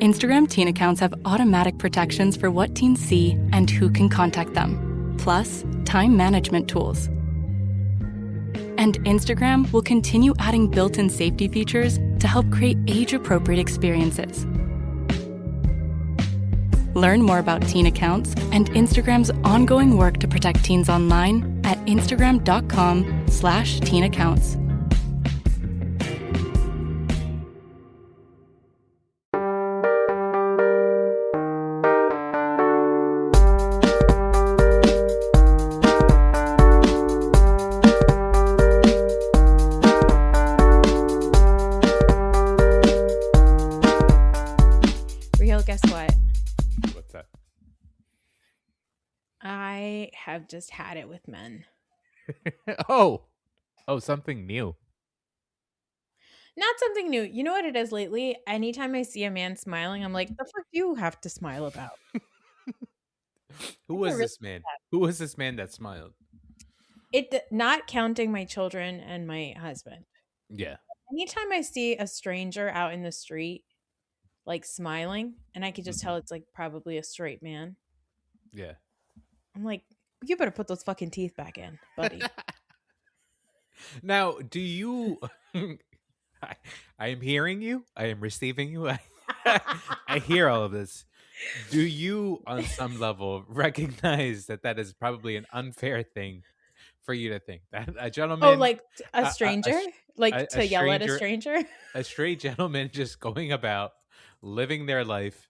Instagram teen accounts have automatic protections for what teens see and who can contact them, plus time management tools. And Instagram will continue adding built-in safety features to help create age-appropriate experiences. Learn more about teen accounts and Instagram's ongoing work to protect teens online at instagram.com/teen accounts. Raheel, guess what? What's that? I have just had it with men. Oh, something new. Not something new. You know what it is lately? Anytime I see a man smiling, I'm like, the fuck do you have to smile about? Who I was really this man? Who was this man that smiled? Not counting my children and my husband. Yeah. Anytime I see a stranger out in the street, like smiling, and I could just tell it's like probably a straight man, Yeah. I'm like, you better put those fucking teeth back in, buddy. Now, do you? I am hearing you. I am receiving you. I hear all of this. Do you, on some level, recognize that that is probably an unfair thing for you to think that a gentleman? Oh, like a stranger? To yell at a stranger? A straight gentleman just going about living their life,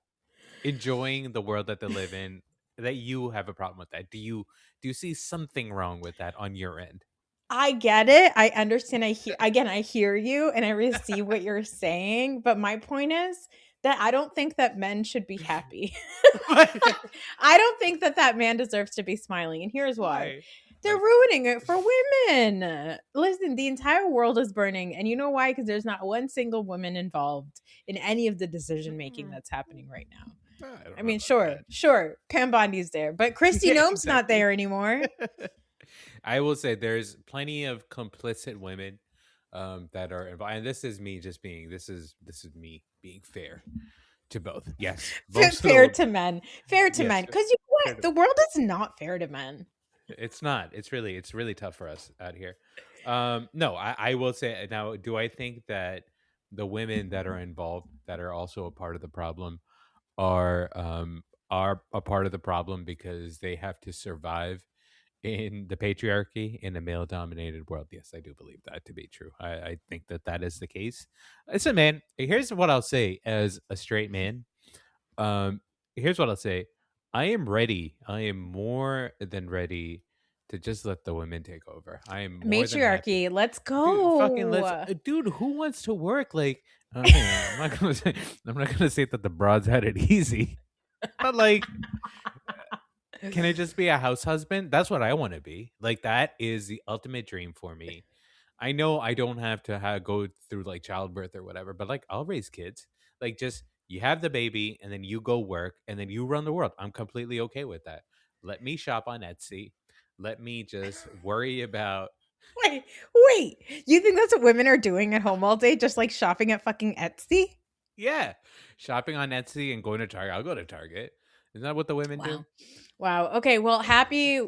enjoying the world that they live in, that you have a problem with that. Do you see something wrong with that on your end? I get it. I understand. I hear you and I receive what you're saying. But my point is that I don't think that men should be happy. I don't think that man deserves to be smiling. And here's why. They're ruining it for women. Listen, the entire world is burning. And you know why? Because there's not one single woman involved in any of the decision making that's happening right now. I mean, sure. Pam Bondi's there. But Christy Noem's not there anymore. I will say there's plenty of complicit women that are involved, and this is me just being this is me being fair to both. Yes, fair to men, because you know what, the world is not fair to men. It's not. It's really tough for us out here. No, I will say now. Do I think that the women that are involved that are also a part of the problem are a part of the problem because they have to survive in the patriarchy in a male dominated world? Yes, I do believe that to be true. I think that is the case. Listen, man, here's what I'll say as a straight man. Here's what I'll say. I am ready. I am more than ready to just let the women take over. I am more matriarchy. Let's go. Dude, who wants to work? Like, I'm not gonna say that the broads had it easy, but like, can it just be a house husband? That's what I want to be. Like, that is the ultimate dream for me. I know I don't have to go through like childbirth or whatever, but like, I'll raise kids. Like, just you have the baby and then you go work and then you run the world. I'm completely okay with that. Let me shop on Etsy. Let me just worry about. Wait. You think that's what women are doing at home all day? Just like shopping at fucking Etsy? Yeah. Shopping on Etsy and going to Target. I'll go to Target. Isn't that what the women do? Wow. Okay. Well, happy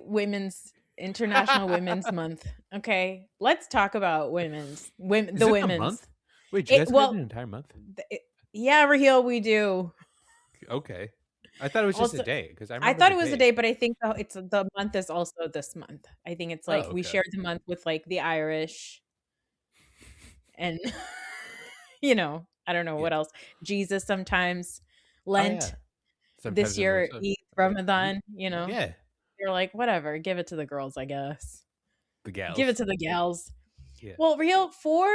International Women's Month. Okay. Let's talk about women's. Month? Wait, do you guys have an entire month? Yeah, Raheel, we do. Okay. I thought it was just a day because I thought it was a day, but I think the month is also this month. I think it's like we share the month with like the Irish, and you know, I don't know what else. Jesus sometimes, Lent. Sometimes this year, Eid, Ramadan. You know, you're like whatever. Give it to the girls, I guess. The gals. Give it to the gals. Yeah. Well, Raheel, for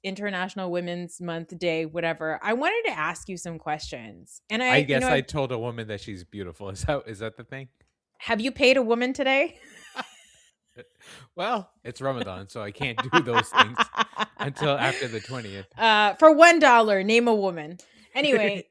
International Women's Month Day, whatever, I wanted to ask you some questions. And I guess I told a woman that she's beautiful. Is that the thing? Have you paid a woman today? Well, it's Ramadan, so I can't do those things until after the 20th. For $1, name a woman. Anyway,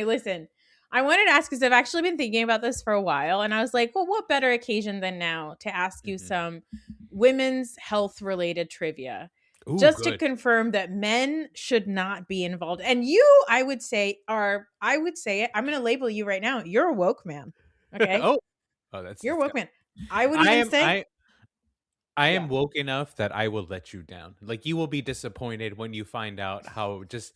listen. I wanted to ask because I've actually been thinking about this for a while, and I was like, well, what better occasion than now to ask you some women's health related trivia? Ooh, just to good. confirm that men should not be involved. And you, I would say it. I'm going to label you right now. You're a woke man. Okay. Oh, that's You're a woke disgusting. man. I would I even am say, I yeah, am woke enough that I will let you down. Like you will be disappointed when you find out how just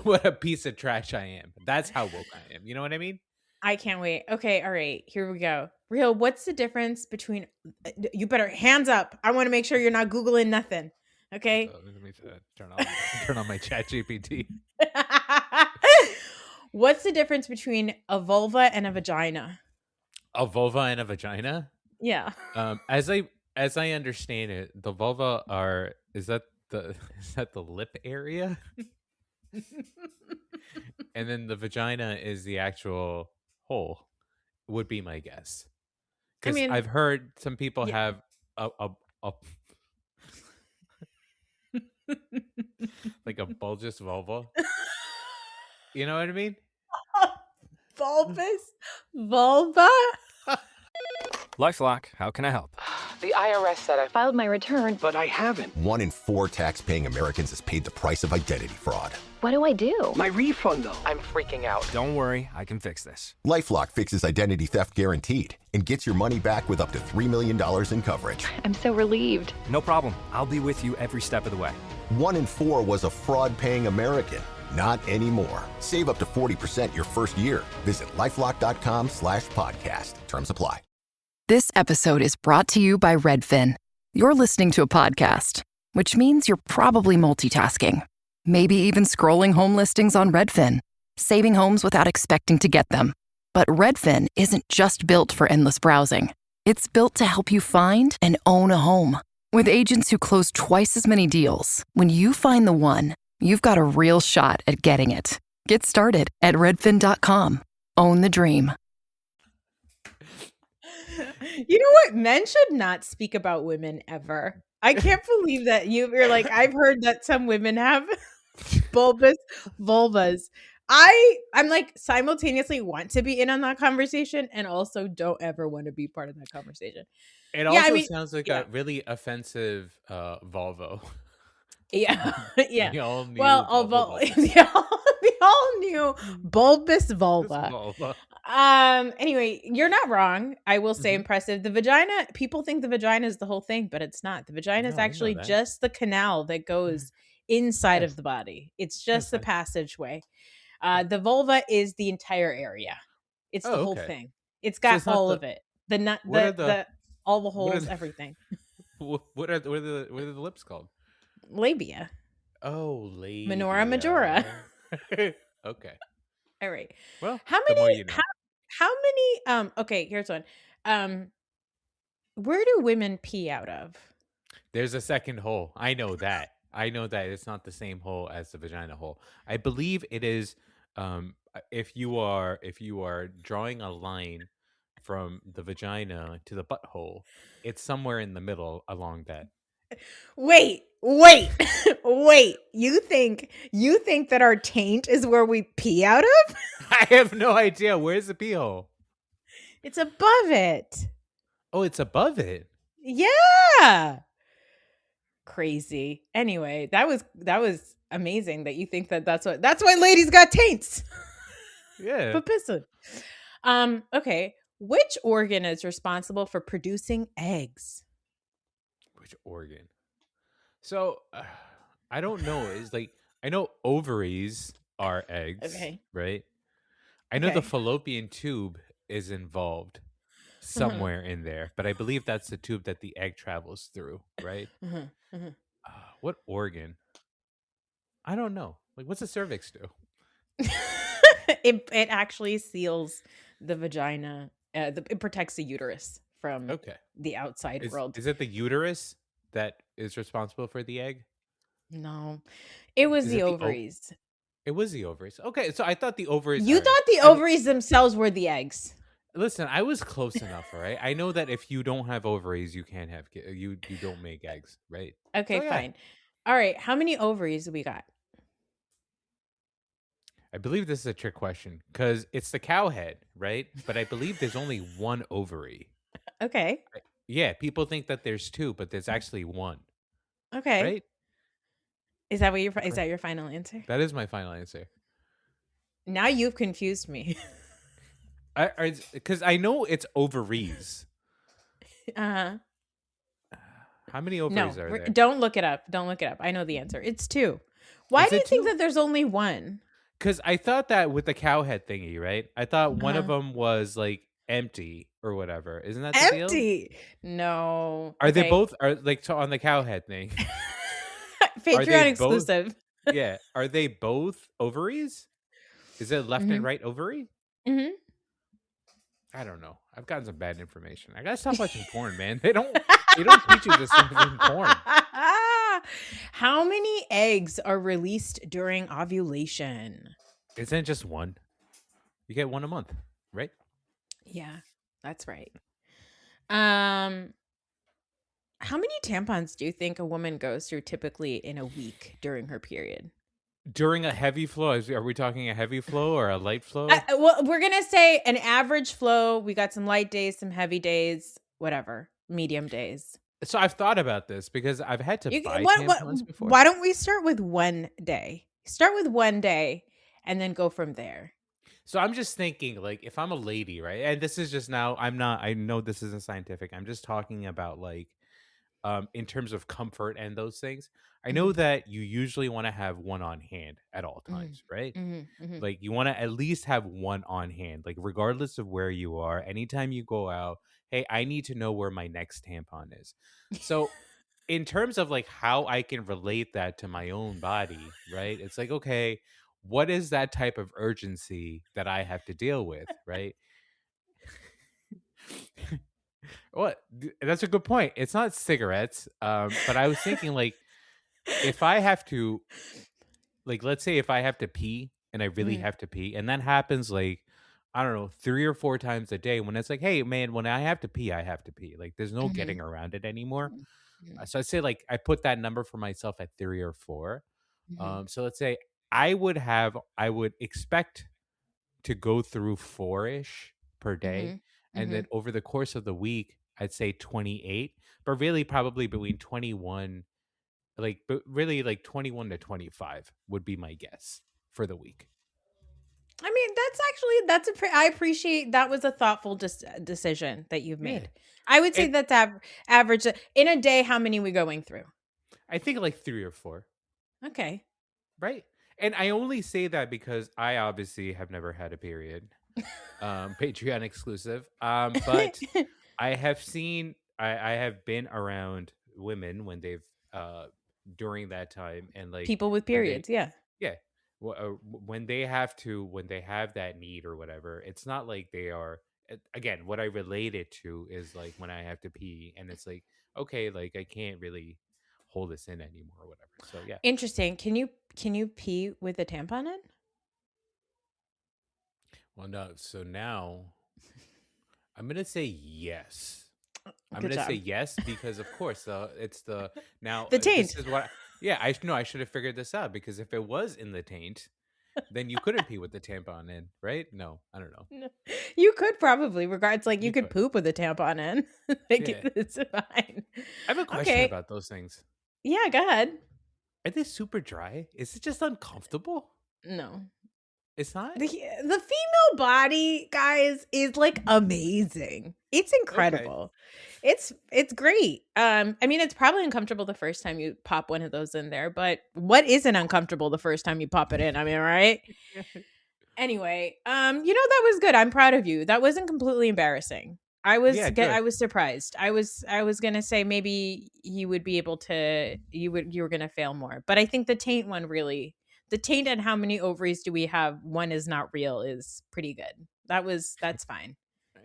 what a piece of trash I am. That's how woke I am. You know what I mean? I can't wait. Okay. All right. Here we go. Real, what's the difference between, you better hands up. I want to make sure you're not Googling nothing. Okay. Let me turn on my chat GPT. What's the difference between a vulva and a vagina? A vulva and a vagina? Yeah. As I understand it, the vulva are is that the is that the lip area? And then the vagina is the actual hole, would be my guess. I Because mean, I've heard some people yeah. have a like a bulbous vulva. You know what I mean? Bulbous vulva? LifeLock, how can I help? The IRS said I filed my return, But I haven't. 1 in 4 tax-paying Americans has paid the price of identity fraud. What do I do? My refund, though. I'm freaking out. Don't worry, I can fix this. LifeLock fixes identity theft guaranteed and gets your money back with up to $3 million in coverage. I'm so relieved. No problem. I'll be with you every step of the way. 1 in 4 was a fraud-paying American. Not anymore. Save up to 40% your first year. Visit LifeLock.com/podcast. Terms apply. This episode is brought to you by Redfin. You're listening to a podcast, which means you're probably multitasking. Maybe even scrolling home listings on Redfin, saving homes without expecting to get them. But Redfin isn't just built for endless browsing. It's built to help you find and own a home. With agents who close twice as many deals, when you find the one, you've got a real shot at getting it. Get started at redfin.com. Own the dream. You know what? Men should not speak about women ever. I can't believe that you're like, I've heard that some women have bulbous vulvas. I'm like simultaneously want to be in on that conversation and also don't ever want to be part of that conversation. It Yeah, also I mean, sounds like yeah. a really offensive Volvo. Yeah. Yeah. The all new Well, Volvo. the all new bulbous vulva. Volvo. Anyway, you're not wrong. I will say Mhm. impressive. The vagina, people think the vagina is the whole thing, but it's not. The vagina is No, I know actually that. just the canal that goes inside Yes. of the body. It's just the Yes, passageway. The vulva is the entire area. It's the Oh, whole okay. thing. It's So got it's not all the- of it. The nut, What are the all the what are holes, the- everything. What are the lips called? Labia. Oh, labia. Minora majora. Okay. All right. Well, How the more many you know. how many okay, here's one. Where do women pee out of? There's a second hole. I know that. I know that it's not the same hole as the vagina hole. I believe it is if you are drawing a line from the vagina to the butthole, it's somewhere in the middle along that. Wait. Wait. You think that our taint is where we pee out of? I have no idea. Where's the pee hole? It's above it. Oh, it's above it. Yeah. Crazy. Anyway, that was amazing that you think that's why ladies got taints. Yeah. But pissing. Okay. Which organ is responsible for producing eggs? Which organ? So I don't know. It's like I know ovaries are eggs, Okay. right? I know the Okay. fallopian tube is involved somewhere in there, but I believe that's the tube that the egg travels through, right? Mhm, mhm. What organ? I don't know. Like, what's the cervix do? It actually seals the vagina. It protects the uterus from Okay. the outside world. Is it the uterus that is responsible for the egg? No, it was Is the it the ovaries. It was the ovaries. Okay, so I thought the ovaries. You all right. thought the I mean, ovaries themselves were the eggs. listen, I was close enough, all right? I know that if you don't have ovaries, you can't have you don't make eggs, right? Okay, So, yeah. fine. All right, how many ovaries do we got? I believe this is a trick question because it's the cow head, right? But I believe there's only one ovary. Okay, Yeah, people think that there's two, but there's actually one, okay. right? Is that is that your final answer? That is my final answer. Now you've confused me. Because I know it's ovaries. Uh-huh. How many ovaries are there? Don't look it up. Don't look it up. I know the answer. It's 2. Why do you think that there's only 1? Because I thought that with the cow head thingy, right? I thought one of them was like empty or whatever. Isn't that the deal? Empty? No. Are they both on the cow head thing? Patreon exclusive. Yeah. Are they both ovaries? Is it left and right ovary? Mm-hmm. I don't know. I've gotten some bad information. I gotta stop watching porn, man. They don't teach you this stuff in porn. How many eggs are released during ovulation? Isn't it just one? You get one a month, right? Yeah, that's right. How many tampons do you think a woman goes through typically in a week during her period? During a heavy flow, are we talking a heavy flow or a light flow? Well, we're going to say an average flow. We got some light days, some heavy days, whatever, medium days. So I've thought about this because I've had to buy tampons before. Why don't we start with 1 day? Start with 1 day and then go from there. So I'm just thinking, like, if I'm a lady, right? And this is just now, I know this isn't scientific. I'm just talking about like, in terms of comfort and those things. I know that you usually want to have one on hand at all times, right? Like you want to at least have one on hand, like regardless of where you are. Anytime you go out, hey, I need to know where my next tampon is. So in terms of like how I can relate that to my own body, right? It's like, okay, what is that type of urgency that I have to deal with, right? What? That's a good point. It's not cigarettes, but I was thinking like, if I have to, like, let's say if I have to pee and I really have to pee, and that happens like, I don't know, 3 or 4 times a day when it's like, hey, man, when I have to pee, I have to pee. Like, there's no getting around it anymore. So I'd say like I put that number for myself at 3 or 4. So let's say I would expect to go through 4-ish per day. And then over the course of the week, I'd say 28, but really probably between 21, but really like 21 to 25 would be my guess for the week. I mean, I appreciate that was a thoughtful decision that you've made. Yeah. I would say that's average. In a day, how many are we going through? I think like 3 or 4. Okay. Right. And I only say that because I obviously have never had a period. Patreon exclusive. But I have seen, I have been around women when they've, during that time, and like people with periods. Yeah. When they have that need or whatever, it's not like they are, again, what I relate it to is like when I have to pee and it's like, okay, like I can't really hold this in anymore or whatever. So yeah. Interesting. Can you pee with a tampon in? Well, no. So now I'm going to say yes. I'm Good going to job. say yes because, of course, it's the taint. This is what I should have figured this out, because if it was in the taint, then you couldn't pee with the tampon in, right? No, I don't know. No. You could probably, regardless, like you could poop with a tampon in. It's fine. I have a question about those things. Yeah, go ahead. Are they super dry? Is it just uncomfortable? No. It's not? The female body, guys, is like amazing. It's incredible. Okay. It's great. I mean, it's probably uncomfortable the first time you pop one of those in there, but what isn't uncomfortable the first time you pop it in? I mean, right? Anyway, that was good. I'm proud of you. That wasn't completely embarrassing. I was surprised. I was gonna say maybe you would be able to, you were gonna fail more, but I think the taint one really. The taint and how many ovaries do we have? One is not real is pretty good. That's fine.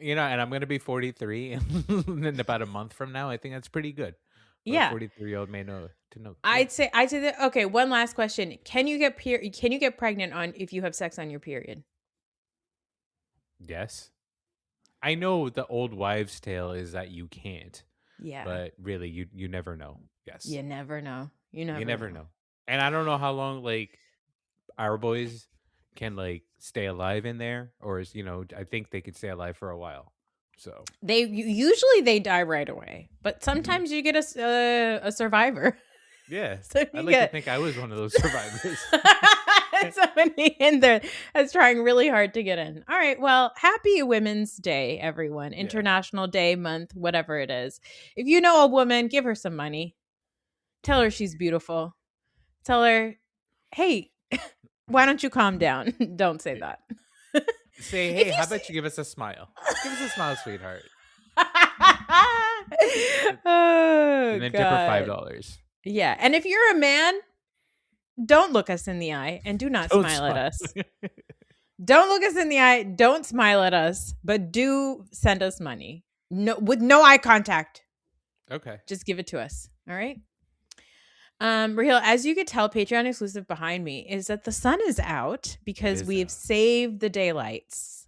And I'm going to be 43 in about a month from now. I think that's pretty good. Yeah. 43-year-old may know to know. I'd say that. Okay. One last question. Can you get pregnant if you have sex on your period? Yes. I know the old wives' tale is that you can't. Yeah. But really, you never know. Yes. You never know. You never know. And I don't know how long, like, our boys can like stay alive in there, or is I think they could stay alive for a while. So they usually die right away, but sometimes you get a survivor. Yeah, So I'd you like to get think I was one of those survivors. somebody in there that's trying really hard to get in. All right. Well, happy Women's Day, everyone. Yeah. International Day, month, whatever it is. If you know a woman, give her some money. Tell her she's beautiful. Tell her, hey, why don't you calm down? Don't say that. Say, If hey, you how say- about you give us a smile? Give us a smile, sweetheart. Oh, And then tip her God. $5. Yeah. And if you're a man, don't look us in the eye and do not Don't smile at smile. us. Don't look us in the eye. Don't smile at us, but do send us money. No, with no eye contact. Okay. Just give it to us. All right. Raheel, as you could tell, Patreon exclusive behind me is that the sun is out because is we've out. saved the daylights.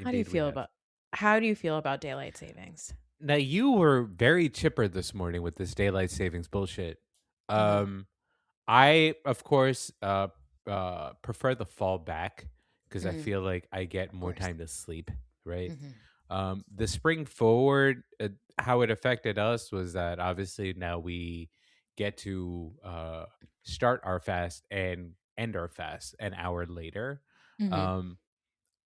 How do you Indeed we feel have. about daylight savings? Now you were very chipper this morning with this daylight savings bullshit. I of course prefer the fall back because I feel like I get more course. time to sleep, right? Mhm. The spring forward, how it affected us was that obviously now we get to start our fast and end our fast an hour later. Mhm. Um,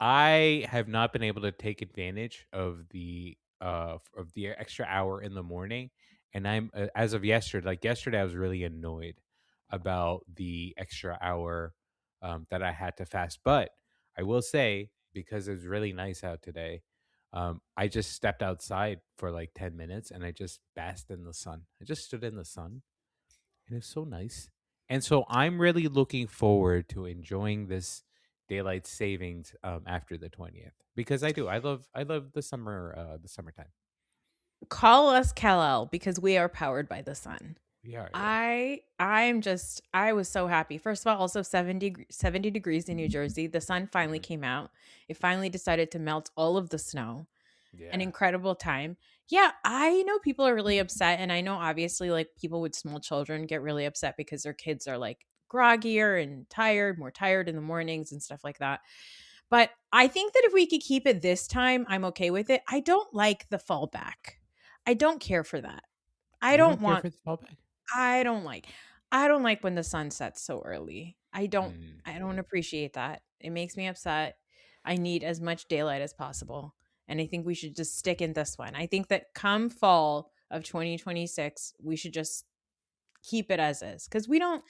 I have not been able to take advantage of the extra hour in the morning, and I'm as of yesterday. Like yesterday, I was really annoyed about the extra hour that I had to fast. But I will say, because it was really nice out today, I just stepped outside for like 10 minutes and I just basked in the sun. I just stood in the sun, and it's so nice. And so I'm really looking forward to enjoying this daylight savings after the 20th because I love the summertime. Call us Kal-El because we are powered by the sun. We are. I was so happy. First of all, also 70 degrees in New Jersey. The sun finally came out. It finally decided to melt all of the snow. Yeah. An incredible time. Yeah, I know people are really upset. And I know obviously like people with small children get really upset because their kids are like groggier and tired, more tired in the mornings and stuff like that. But I think that if we could keep it this time, I'm okay with it. I don't like the fallback. I don't care for that. I You don't don't care want for the fallback? I don't like when the sun sets so early. Mm. I don't appreciate that. It makes me upset. I need as much daylight as possible. And I think we should just stick in this one. I think that come fall of 2026, we should just keep it as is cuz we don't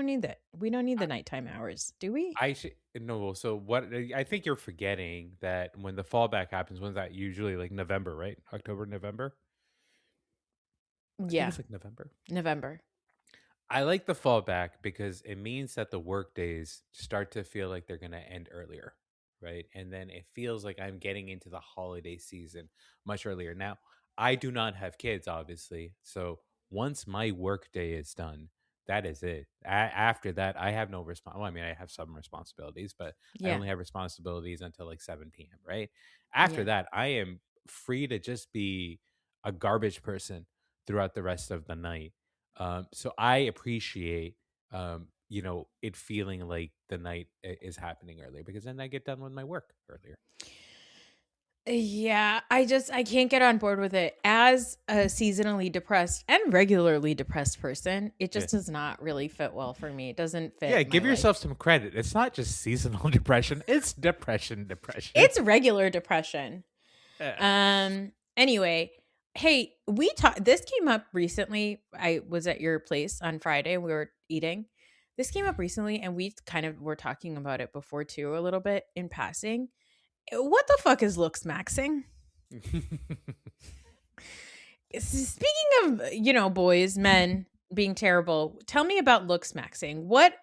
need that. We don't need the nighttime hours, do we? I should no. So what? I think you're forgetting that when the fallback happens, when's that usually like November, right? October, November. I think Yeah, it's like November. November. I like the fallback because it means that the work days start to feel like they're going to end earlier, right? And then it feels like I'm getting into the holiday season much earlier. Now, I do not have kids, obviously. So once my work day is done, that is it. After that, I have no Well, I mean, I have some responsibilities, but I Yeah. only have responsibilities until like 7 p.m., right? After Yeah. that, I am free to just be a garbage person throughout the rest of the night. So I appreciate, it feeling like the night is happening earlier because then I get done with my work earlier. Yeah, I can't get on board with it. As a seasonally depressed and regularly depressed person, it Yeah. just does not really fit well for me. It doesn't fit. Yeah, my give life. yourself some credit. It's not just seasonal depression; it's depression. It's regular depression. Yeah. Anyway, hey, we talked. This came up recently. I was at your place on Friday. We were eating. This came up recently, and we kind of were talking about it before too, a little bit in passing. What the fuck is LooksMaxxing? Speaking of, boys, men being terrible, tell me about LooksMaxxing. What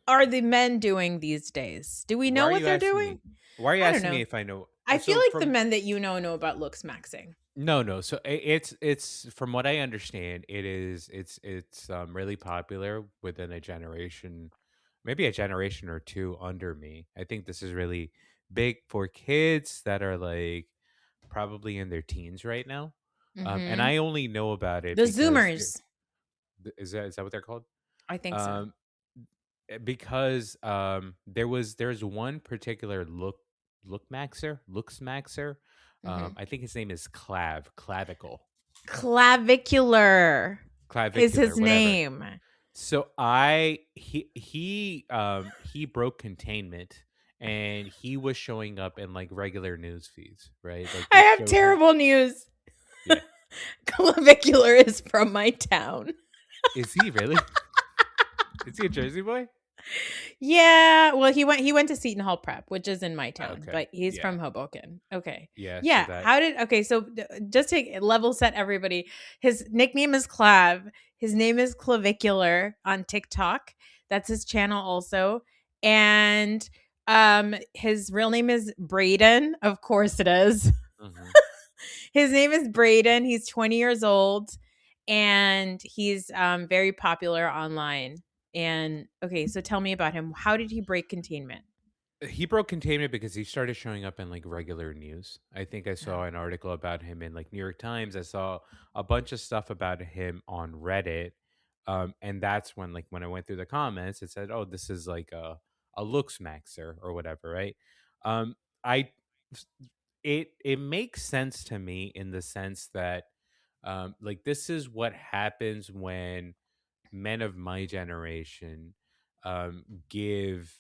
are the men doing these days? Do we know what they're doing? Why are you I don't asking me know. if I know? I feel So like the from men that you know about LooksMaxxing. No. So it's from what I understand, it's really popular within a generation, maybe a generation or two under me. I think this is really big for kids that are like probably in their teens right now. And Mm-hmm. I only know about it The because Zoomers. is that what they're called? I think so. Um, because there's one particular looksmaxxer. Mhm. I think his name is Clavicle. Clavicular. is clavicular, his whatever. name? So he broke containment, and he was showing up in like regular news feeds, right? Like I they have showed him. terrible news. Yeah, Clavicular is from my town. is he really? Is he a Jersey boy? Yeah, well, he went to Seton Hall Prep, which is in my town, Okay, but he's yeah, from Hoboken. Okay. yeah. So Yeah, that so just to level set everybody, his nickname is Clav. His name is Clavicular on TikTok. That's his channel also. And his real name is Braden. Of course it is. mhm. His name is Braden. He's 20 years old and he's very popular online. And okay, so tell me about him. How did he break containment? He broke containment because he started showing up in like regular news. I think I saw an article about him in like New York Times. I saw a bunch of stuff about him on Reddit. And that's when like when I went through the comments, it said, "Oh, this is like a looks maxer or whatever," right? I it makes sense to me in the sense that like this is what happens when men of my generation give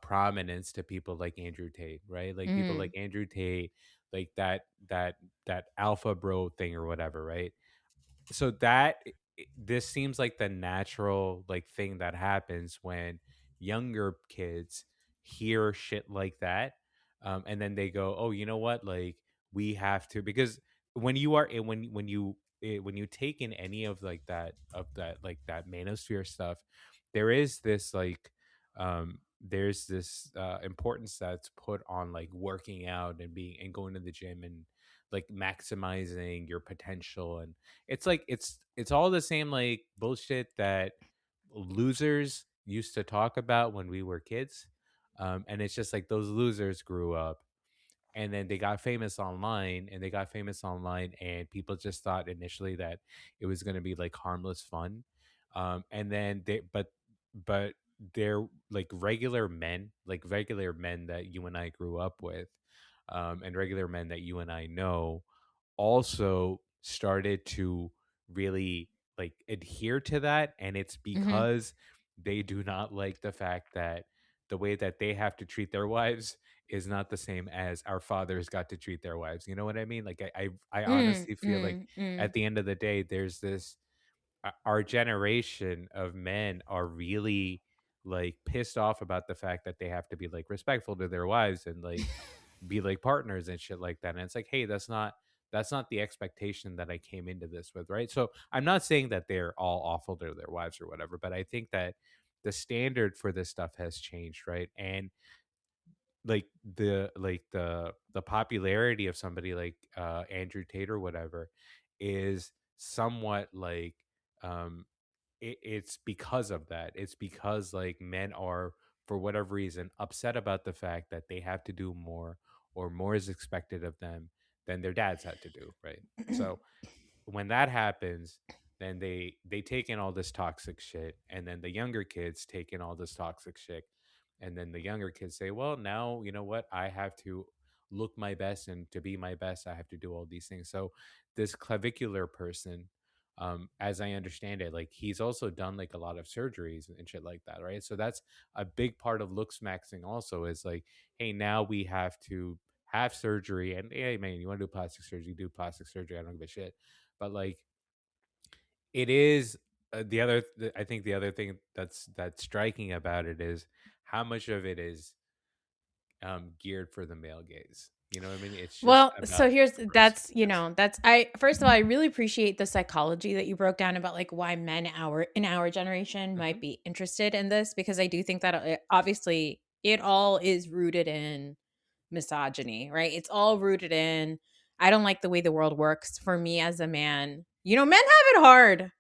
prominence to people like Andrew Tate, right? Like people Mm, like Andrew Tate, like that alpha bro thing or whatever, right? So this seems like the natural like thing that happens when younger kids hear shit like that, and then they go, oh, you know what, like we have to, because when you are when you take in any of like that like that manosphere stuff, there is this like there's this importance that's put on like working out and being and going to the gym and like maximizing your potential. And it's like it's all the same like bullshit that losers used to talk about when we were kids. And it's just like those losers grew up and then they got famous online, and they got famous online and people just thought initially that it was going to be like harmless fun. And then but they're like regular men that you and I grew up with, and regular men that you and I know also started to really like adhere to that. And it's mhm, because they do not like the fact that the way that they have to treat their wives is not the same as our fathers got to treat their wives. You know what I mean? Like I mm, honestly feel like mm, mm. at the end of the day there's this our generation of men are really like pissed off about the fact that they have to be like respectful to their wives and like be like partners and shit like that. And it's like, hey, that's not the expectation that I came into this with, right? So I'm not saying that they're all awful to their wives or whatever, but I think that the standard for this stuff has changed, right? And the popularity of somebody like Andrew Tate or whatever is somewhat like it's because of that. It's because like men are for whatever reason upset about the fact that they have to do more or more is expected of them than their dads had to do, right? So when that happens, then they take in all this toxic shit, and then the younger kids take in all this toxic shit, and then the younger kids say, well, now you know what, I have to look my best, and to be my best I have to do all these things. So this clavicular person, as I understand it, like he's also done like a lot of surgeries and shit like that, right? So that's a big part of looks maxing also, is like, hey, now we have to have surgery, and hey man, you want to do plastic surgery, do plastic surgery, I don't give a shit. But like it is I think the other thing that's striking about it is how much of it is geared for the male gaze. You know what I mean? It's just Well, about so here's the person. that's you Yes. know that's I first of all I really appreciate the psychology that you broke down about like why men in our generation Hmm. might be interested in this, because I do think that obviously it all is rooted in misogyny, right? It's all rooted in I don't like the way the world works for me as a man. Men have it hard.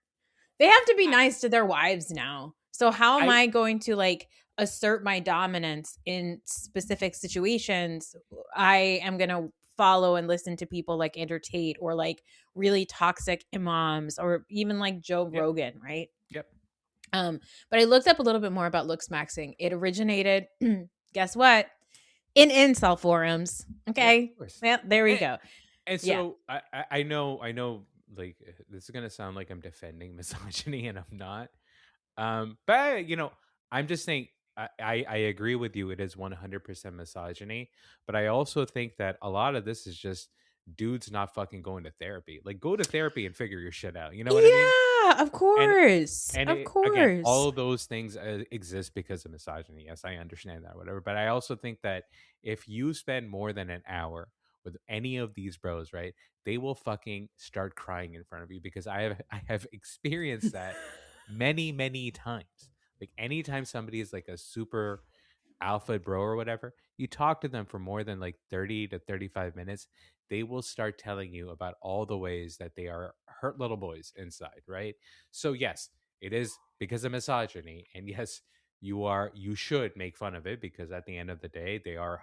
They have to be nice to their wives now. So how am I I going to like assert my dominance in specific situations? I am going to follow and listen to people like Andrew Tate or like really toxic imams or even like Joe Yep. Rogan, right? Yep. But I looked up a little bit more about LooksMaxxing. It originated, guess what? In incel forums. Yeah, of Okay. course. Well, there we And, go. and Yeah. so I know like this is gonna sound like I'm defending misogyny, and I'm not. But I'm just saying I agree with you. It is 100% misogyny, but I also think that a lot of this is just dudes not fucking going to therapy. Like, go to therapy and figure your shit out. You know what I mean? Yeah, of And course. Of again, course. all of those things exist because of misogyny. Yes, I understand that, whatever. But I also think that if you spend more than an hour with any of these bros, right, they will fucking start crying in front of you, because I have experienced that many times. Like, anytime somebody is like a super alpha bro or whatever, you talk to them for more than like 30 to 35 minutes, they will start telling you about all the ways that they are hurt little boys inside, right? So yes, it is because of misogyny, and yes, you should make fun of it, because at the end of the day, they are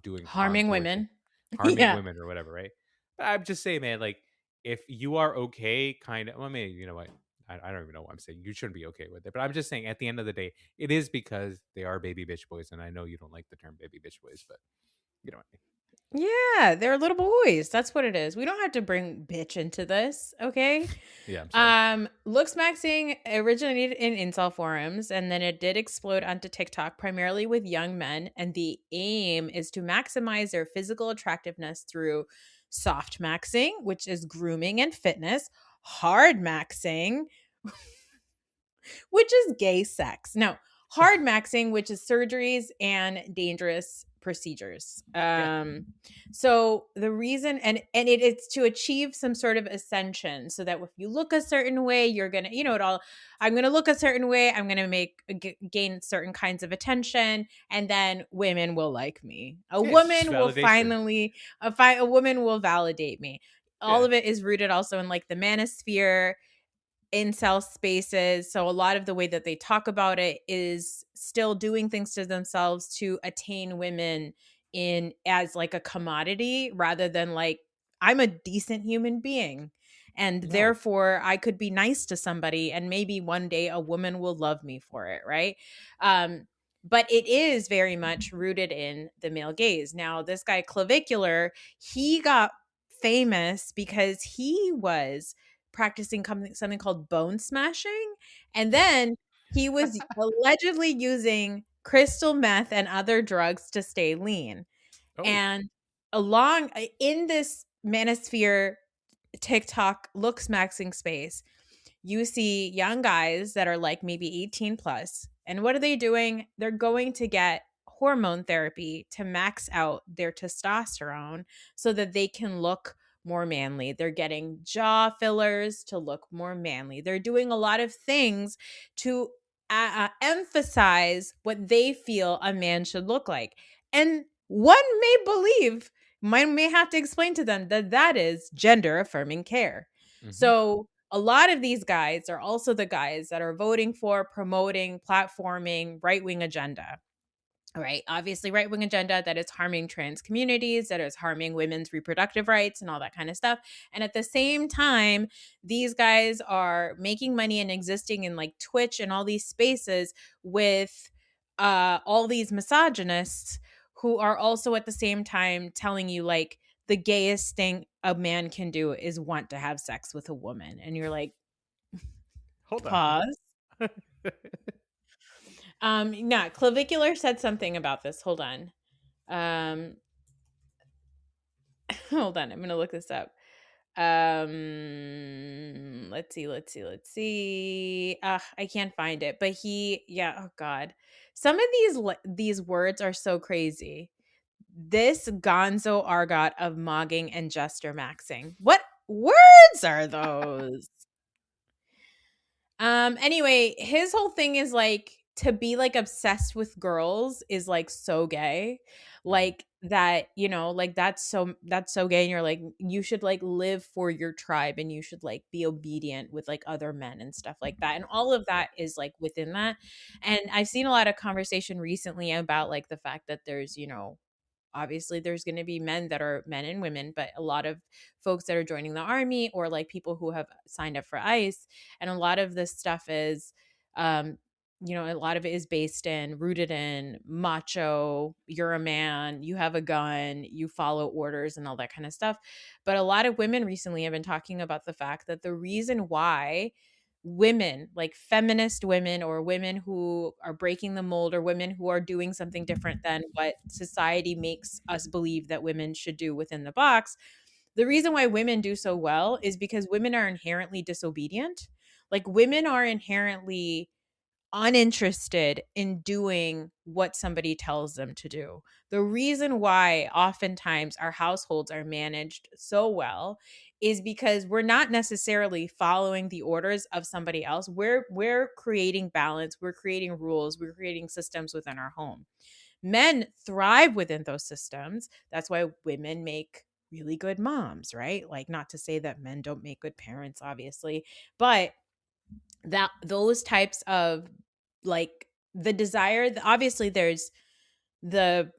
doing harm Harming towards women. harming Yeah. women or whatever, right? But I'm just saying, man, like, if you are okay, kind of, well, maybe, you know what? I don't even know what I'm saying. You shouldn't be okay with it. But I'm just saying, at the end of the day, it is because they are baby bitch boys. And I know you don't like the term baby bitch boys, but you know what I Yeah, they're little boys. That's what it is. We don't have to bring bitch into this, okay? mean. Yeah, I'm sorry. LooksMaxxing originated in incel forums, and then it did explode onto TikTok, primarily with young men. And the aim is to maximize their physical attractiveness through soft maxing, which is grooming and fitness, hard maxing, which is gay sex. No, hard maxing, which is surgeries and dangerous procedures. So the reason, and it's to achieve some sort of ascension, so that if you look a certain way, you're gonna, it all. I'm gonna look a certain way. I'm gonna gain certain kinds of attention, and then women will like me. A Yeah, it's just woman will validation. finally, a woman will validate me. All Yeah. of it is rooted also in like the manosphere, incel spaces. So a lot of the way that they talk about it is still doing things to themselves to attain women in as like a commodity, rather than like, I'm a decent human being, and No. therefore I could be nice to somebody, and maybe one day a woman will love me for it, right? But it is very much rooted in the male gaze. Now, this guy Clavicular, he got famous because he was practicing something called bone smashing. And then he was allegedly using crystal meth and other drugs to stay lean. Oh, And along in this manosphere TikTok LooksMaxxing space, you see young guys that are like maybe 18 plus. And what are they doing? They're going to get hormone therapy to max out their testosterone so that they can look more manly. They're getting jaw fillers to look more manly. They're doing a lot of things to emphasize what they feel a man should look like. And one may believe, one may have to explain to them that that is gender affirming care. So a lot of these guys are also the guys that are voting for, promoting, platforming right-wing agenda. Right. Obviously, right-wing agenda that is harming trans communities, that is harming women's reproductive rights and all that kind of stuff. And at the same time, these guys are making money and existing in like Twitch and all these spaces with all these misogynists who are also at the same time telling you like the gayest thing a man can do is want to have sex with a woman. And you're like, hold on. pause. No, Clavicular said something about this. Hold on. Hold on. I'm going to look this up. Let's see. I can't find it, but oh God. Some of these words are so crazy. This gonzo argot of mogging and jester maxing. What words are those? Anyway, his whole thing is like, to be like obsessed with girls is like so gay. Like that, like that's so gay. And you're like, you should like live for your tribe, and you should like be obedient with like other men and stuff like that. And all of that is like within that. And I've seen a lot of conversation recently about like the fact that there's, obviously there's going to be men that are men and women, but a lot of folks that are joining the army, or like people who have signed up for ICE. And a lot of this stuff is, a lot of it is rooted in macho, you're a man, you have a gun, you follow orders and all that kind of stuff. But a lot of women recently have been talking about the fact that the reason why women, like feminist women or women who are breaking the mold or women who are doing something different than what society makes us believe that women should do within the box, the reason why women do so well is because women are inherently disobedient. Like women are inherently uninterested in doing what somebody tells them to do. The reason why oftentimes our households are managed so well is because we're not necessarily following the orders of somebody else. We're creating balance, we're creating rules, we're creating systems within our home. Men thrive within those systems. That's why women make really good moms, right? Like, not to say that men don't make good parents, obviously, but that those types of, like, the desire, obviously there's the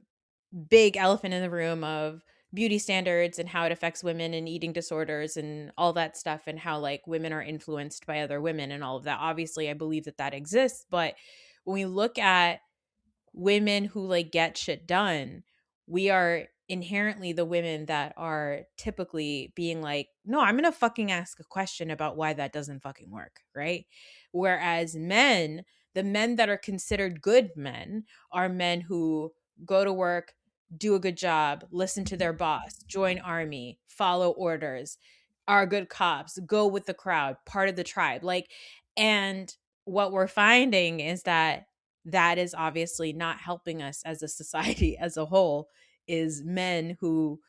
big elephant in the room of beauty standards and how it affects women and eating disorders and all that stuff, and how like women are influenced by other women and all of that. Obviously I believe that that exists, but when we look at women who like get shit done, we are inherently the women that are typically being like, no, I'm gonna fucking ask a question about why that doesn't fucking work, right? Whereas men, the men that are considered good men, are men who go to work, do a good job, listen to their boss, join army, follow orders, are good cops, go with the crowd, part of the tribe, like. And what we're finding is that that is obviously not helping us as a society as a whole, is men who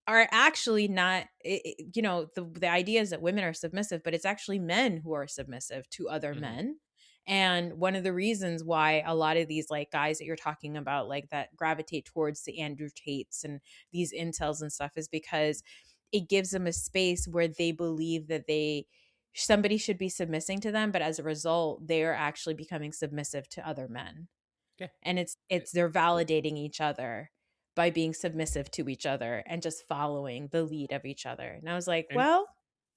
are actually not, the idea is that women are submissive, but it's actually men who are submissive to other Mhm. men. And one of the reasons why a lot of these like guys that you're talking about, like that gravitate towards the Andrew Tates and these incels and stuff, is because it gives them a space where they believe that somebody should be submitting to them, but as a result they are actually becoming submissive to other men. Yeah. And they're validating each other by being submissive to each other and just following the lead of each other. And I was like, And well,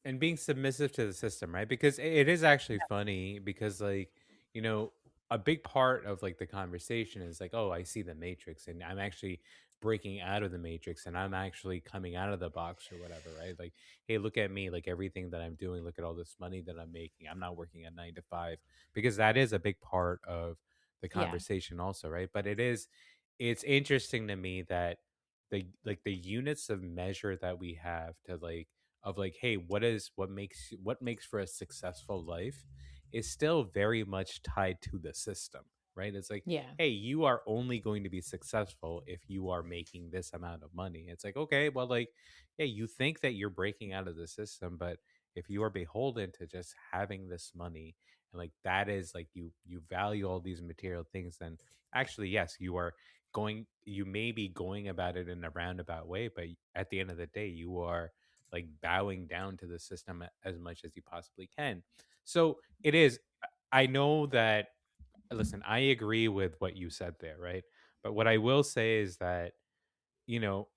and being submissive to the system, right? Because it is actually funny because like, you know, a big part of like the conversation is like, oh, I see the matrix and I'm actually breaking out of the matrix and I'm actually coming out of the box or whatever, right? Like, hey, look at me, like everything that I'm doing, look at all this money that I'm making. I'm not working a 9 to 5, because that is a big part of the yeah. conversation also, right? But it's interesting to me that the units of measure that we have to like of like, hey, what makes for a successful life is still very much tied to the system, right? It's like, Yeah. hey, you are only going to be successful if you are making this amount of money. It's like, okay, well, like, yeah, you think that you're breaking out of the system, but if you are beholden to just having this money and like that is like you value all these material things, then actually yes, you may be going about it in a roundabout way, but at the end of the day you are like bowing down to the system as much as you possibly can. So it is. I know that. Listen, I agree with what you said there, right? But what I will say is that you know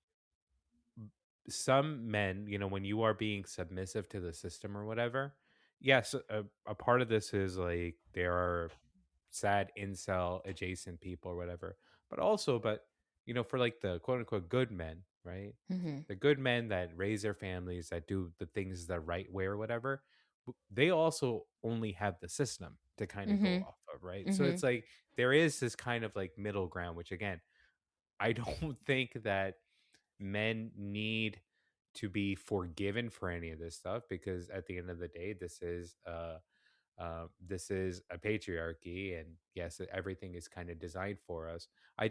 some men, when you are being submissive to the system or whatever, yes, a part of this is like there are sad incel adjacent people or whatever, but for like the quote unquote good men, right? Mm-hmm. The good men that raise their families, that do the things the right way or whatever, they also only have the system to kind of go Mm-hmm. off of, right? So Mm-hmm. it's like there is this kind of like middle ground, which again, I don't think that men need to be forgiven for any of this stuff, because at the end of the day, this is a patriarchy, and yes, everything is kind of designed for us. I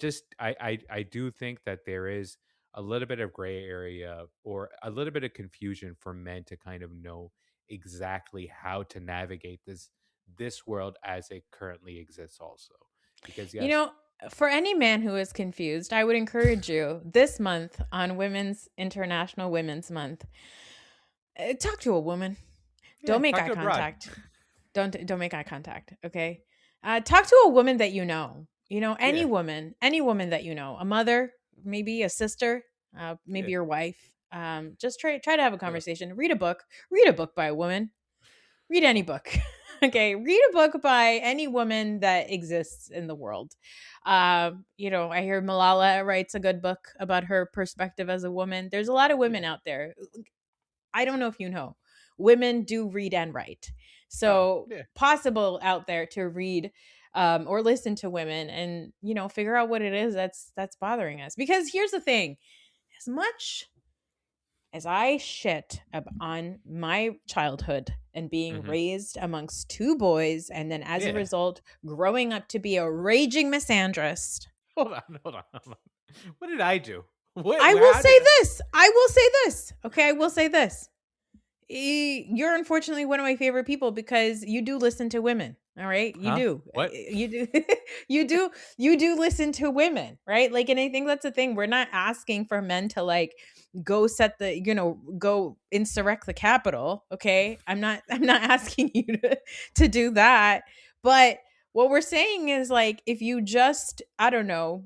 do think that there is a little bit of gray area or a little bit of confusion for men to kind of know exactly how to navigate this world as it currently exists also, because You yes. know, for any man who is confused, I would encourage you this month on International Women's Month, talk to a woman. Yeah, Don't make talk eye to a broad. contact. Don't make eye contact. Okay. Talk to a woman that you know. Any Yeah, woman that you know, a mother, maybe a sister, maybe yeah, your wife. Just try to have a yeah. conversation. Read a book. Read a book by a woman. Read any Well, book. Okay, read a book by any woman that exists in the world. I hear Malala writes a good book about her perspective as a woman. There's a lot of women out there. I don't know if you know, women do read and write. So possible out there to read or listen to women and, figure out what it is that's bothering us. Because here's the thing, as much as I shit on my childhood and being raised amongst two boys, and then as a result, growing up to be a raging misandrist. Hold on. What did I do? I will say this. Okay, I will say this. You're unfortunately one of my favorite people because you do listen to women. All right. You do. What? You do. you do listen to women, right? Like, and I think that's the thing. We're not asking for men to like go go insurrect the Capitol. Okay. I'm not asking you to do that. But what we're saying is like, if you just, I don't know,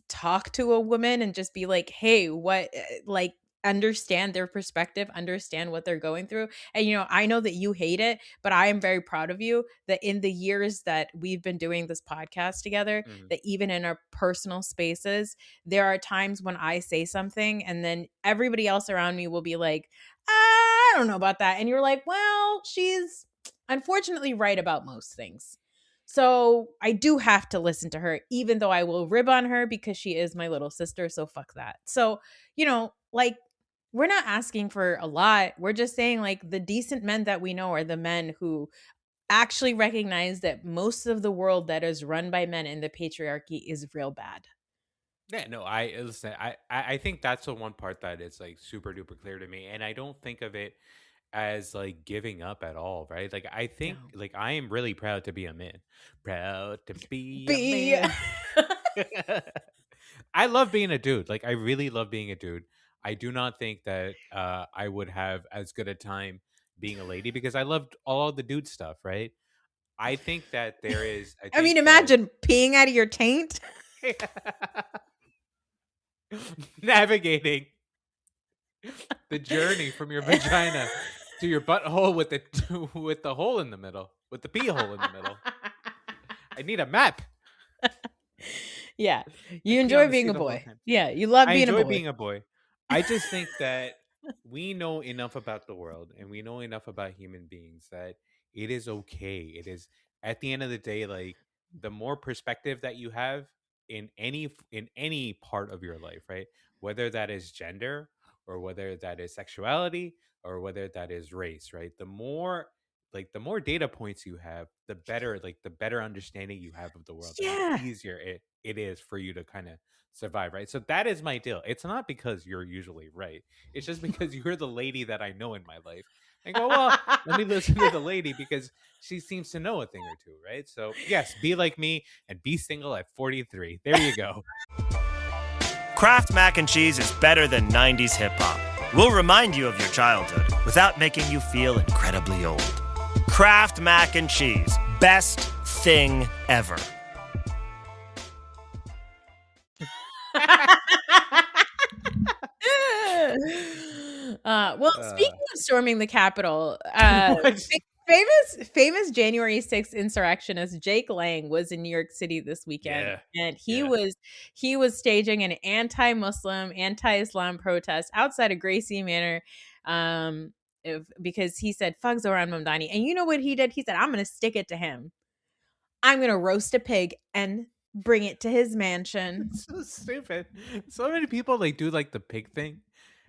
talk to a woman and just be like, hey, what, like, understand their perspective, understand what they're going through. And, I know that you hate it, but I am very proud of you that in the years that we've been doing this podcast together, that even in our personal spaces, there are times when I say something and then everybody else around me will be like, I don't know about that. And you're like, well, she's unfortunately right about most things. So I do have to listen to her, even though I will rib on her because she is my little sister. So fuck that. So, like, we're not asking for a lot. We're just saying like the decent men that we know are the men who actually recognize that most of the world that is run by men in the patriarchy is real bad. Yeah, no, I think that's the one part that is like super duper clear to me. And I don't think of it as like giving up at all, right? Like I think like I am really proud to be a man. Proud to be a man. I love being a dude. Like I really love being a dude. I do not think that I would have as good a time being a lady because I loved all the dude stuff, right? I think that there is. I mean, imagine peeing out of your taint. Navigating the journey from your vagina to your butthole with the hole in the middle, with the pee hole in the middle. I need a map. Yeah, you enjoy being a boy. Yeah, you love being a boy. I enjoy being a boy. I just think that we know enough about the world and we know enough about human beings that it is okay. It is at the end of the day, like the more perspective that you have in any part of your life, right? Whether that is gender or whether that is sexuality or whether that is race, right? The more data points you have, the better understanding you have of the world. Yeah. And the easier it is for you to kind of survive, right? So that is my deal. It's not because you're usually right. It's just because you're the lady that I know in my life. And go, well, let me listen to the lady because she seems to know a thing or two, right? So yes, be like me and be single at 43. There you go. Kraft Mac and Cheese is better than 90s hip-hop. We'll remind you of your childhood without making you feel incredibly old. Kraft Mac and Cheese. Best thing ever. Speaking of storming the Capitol, famous January 6th insurrectionist Jake Lang was in New York City this weekend, and he was staging an anti-Muslim, anti-Islam protest outside of Gracie Manor, because he said "fuck Zohran Mamdani," and you know what he did? He said, "I'm going to stick it to him. I'm going to roast a pig and bring it to his mansion." It's so stupid. So many people like do like the pig thing.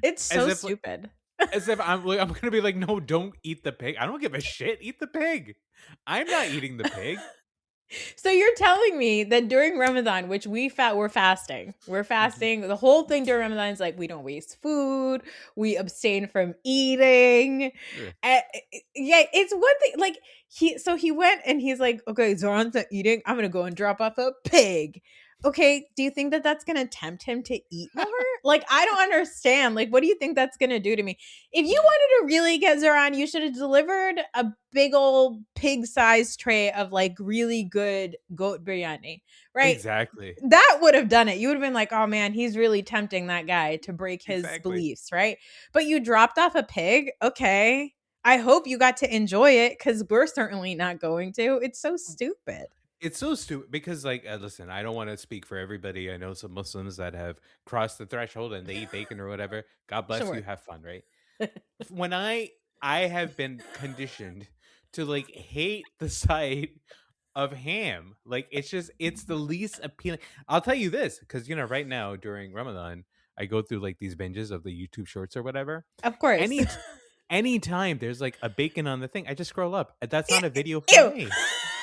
It's so stupid. As if I'm gonna be like, no, don't eat the pig. I don't give a shit. Eat the pig. I'm not eating the pig. So you're telling me that during Ramadan, which we're fasting. The whole thing during Ramadan is like we don't waste food. We abstain from eating. It's one thing. Like he went and he's like, okay, Zoran's not eating. I'm gonna go and drop off a pig. Okay, do you think that that's going to tempt him to eat more? Like, I don't understand. Like, what do you think that's going to do to me? If you wanted to really get Zoran, you should have delivered a big old pig-sized tray of, like, really good goat biryani, right? Exactly. That would have done it. You would have been like, oh, man, he's really tempting that guy to break his beliefs, right? But you dropped off a pig? Okay. I hope you got to enjoy it because we're certainly not going to. It's so stupid. It's so stupid because, like, listen, I don't want to speak for everybody. I know some Muslims that have crossed the threshold and they eat bacon or whatever. God bless you. Sure. Have fun, right? When I have been conditioned to like hate the sight of ham. Like it's the least appealing. I'll tell you this because right now during Ramadan, I go through like these binges of the YouTube Shorts or whatever. Of course. Anytime there's like a bacon on the thing, I just scroll up. That's not a video for Ew. me.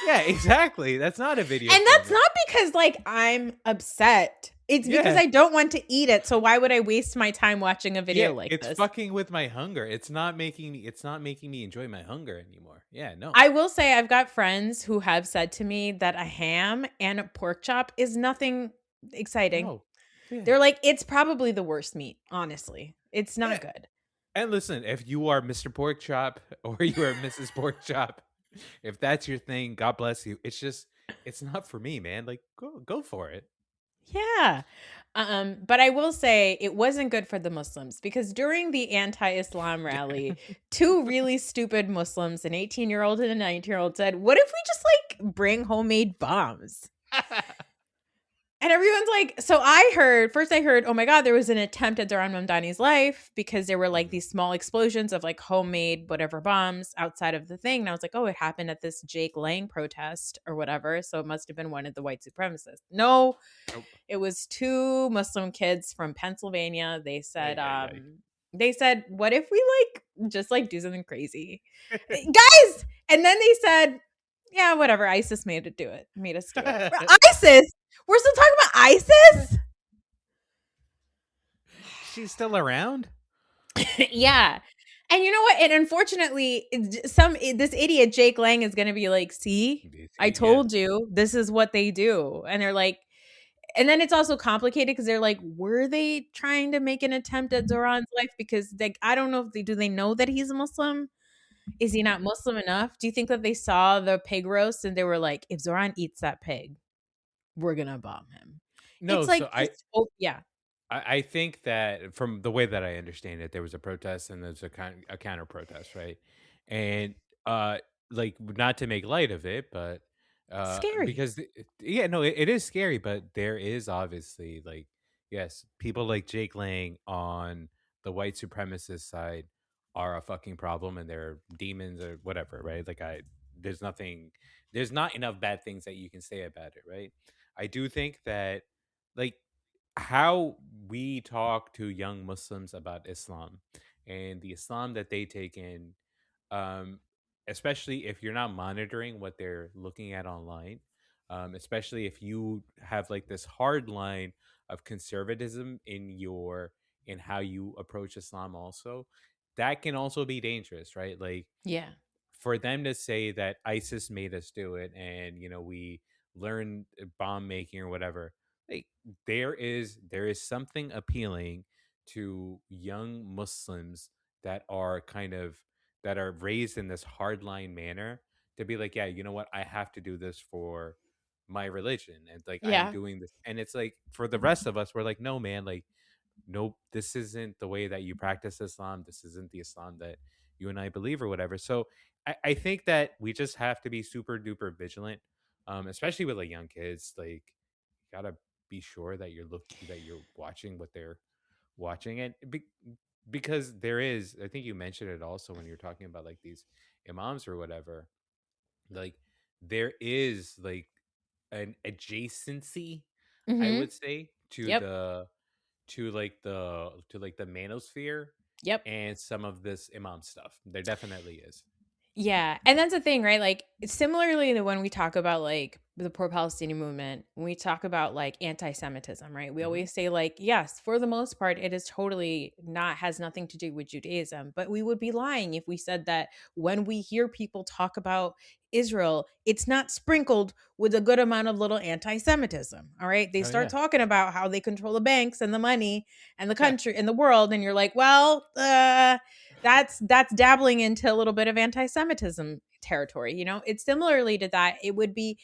Yeah, exactly. That's not a video. And for that's me. not because like I'm upset. It's because I don't want to eat it. So why would I waste my time watching a video like it's this? fucking with my hunger. It's not making me enjoy my hunger anymore. Yeah, no. I will say I've got friends who have said to me that a ham and a pork chop is nothing exciting. No. Yeah. They're like, it's probably the worst meat, honestly. It's not good. And listen, if you are Mr. Pork Chop or you are Mrs. Pork Chop, if that's your thing, God bless you. It's not for me, man. Like go for it. Yeah. But I will say it wasn't good for the Muslims because during the anti-Islam rally, two really stupid Muslims, an 18-year-old and a 19-year-old, said, what if we just like bring homemade bombs? And everyone's like, so I heard, oh my God, there was an attempt at Zoran Mamdani's life because there were like these small explosions of like homemade whatever bombs outside of the thing. And I was like, oh, it happened at this Jake Lang protest or whatever. So it must have been one of the white supremacists. No, Nope. It was two Muslim kids from Pennsylvania. They said, what if we like just like do something crazy? Guys! And then they said, yeah, whatever. ISIS made us do it. ISIS? We're still talking about ISIS? She's still around? Yeah. And you know what? And unfortunately, this idiot Jake Lang is going to be like, see, I told you this is what they do. And they're like, and then it's also complicated because they're like, were they trying to make an attempt at Zoran's life? Because I don't know if do they know that he's a Muslim? Is he not Muslim enough? Do you think that they saw the pig roast and they were like, if Zoran eats that pig, we're going to bomb him? No, it's like, so yeah. I think that from the way that I understand it, there was a protest and there's a counter protest, right? And like not to make light of it, but scary because it is scary, but there is obviously like yes, people like Jake Lang on the white supremacist side are a fucking problem and they're demons or whatever, right? Like there's not enough bad things that you can say about it, right? I do think that like how we talk to young Muslims about Islam and the Islam that they take in, um, especially if you're not monitoring what they're looking at online, especially if you have like this hard line of conservatism in how you approach Islam, also, that can also be dangerous, right? Like, yeah. For them to say that ISIS made us do it and we learned bomb making or whatever, like there is something appealing to young Muslims that are raised in this hardline manner to be like, yeah, you know what, I have to do this for my religion and like I'm doing this. And it's like for the rest of us, we're like, no man, like nope, this isn't the way that you practice Islam. This isn't the Islam that you and I believe or whatever. So I think that we just have to be super duper vigilant, especially with like young kids. Like, you gotta be sure that you're watching what they're watching, and because there is, I think you mentioned it also when you're talking about like these imams or whatever. Like, there is like an adjacency, I would say, to the manosphere. Yep. And some of this imam stuff. There definitely is. Yeah. And that's the thing, right? Like similarly to when we talk about like the pro-Palestinian movement, when we talk about like anti-Semitism, right? We always say like, yes, for the most part, it is totally has nothing to do with Judaism, but we would be lying if we said that when we hear people talk about Israel, it's not sprinkled with a good amount of little anti-Semitism. All right. They start talking about how they control the banks and the money and the country and the world. And you're like, well, that's dabbling into a little bit of anti-Semitism territory. It's similarly to that. It would be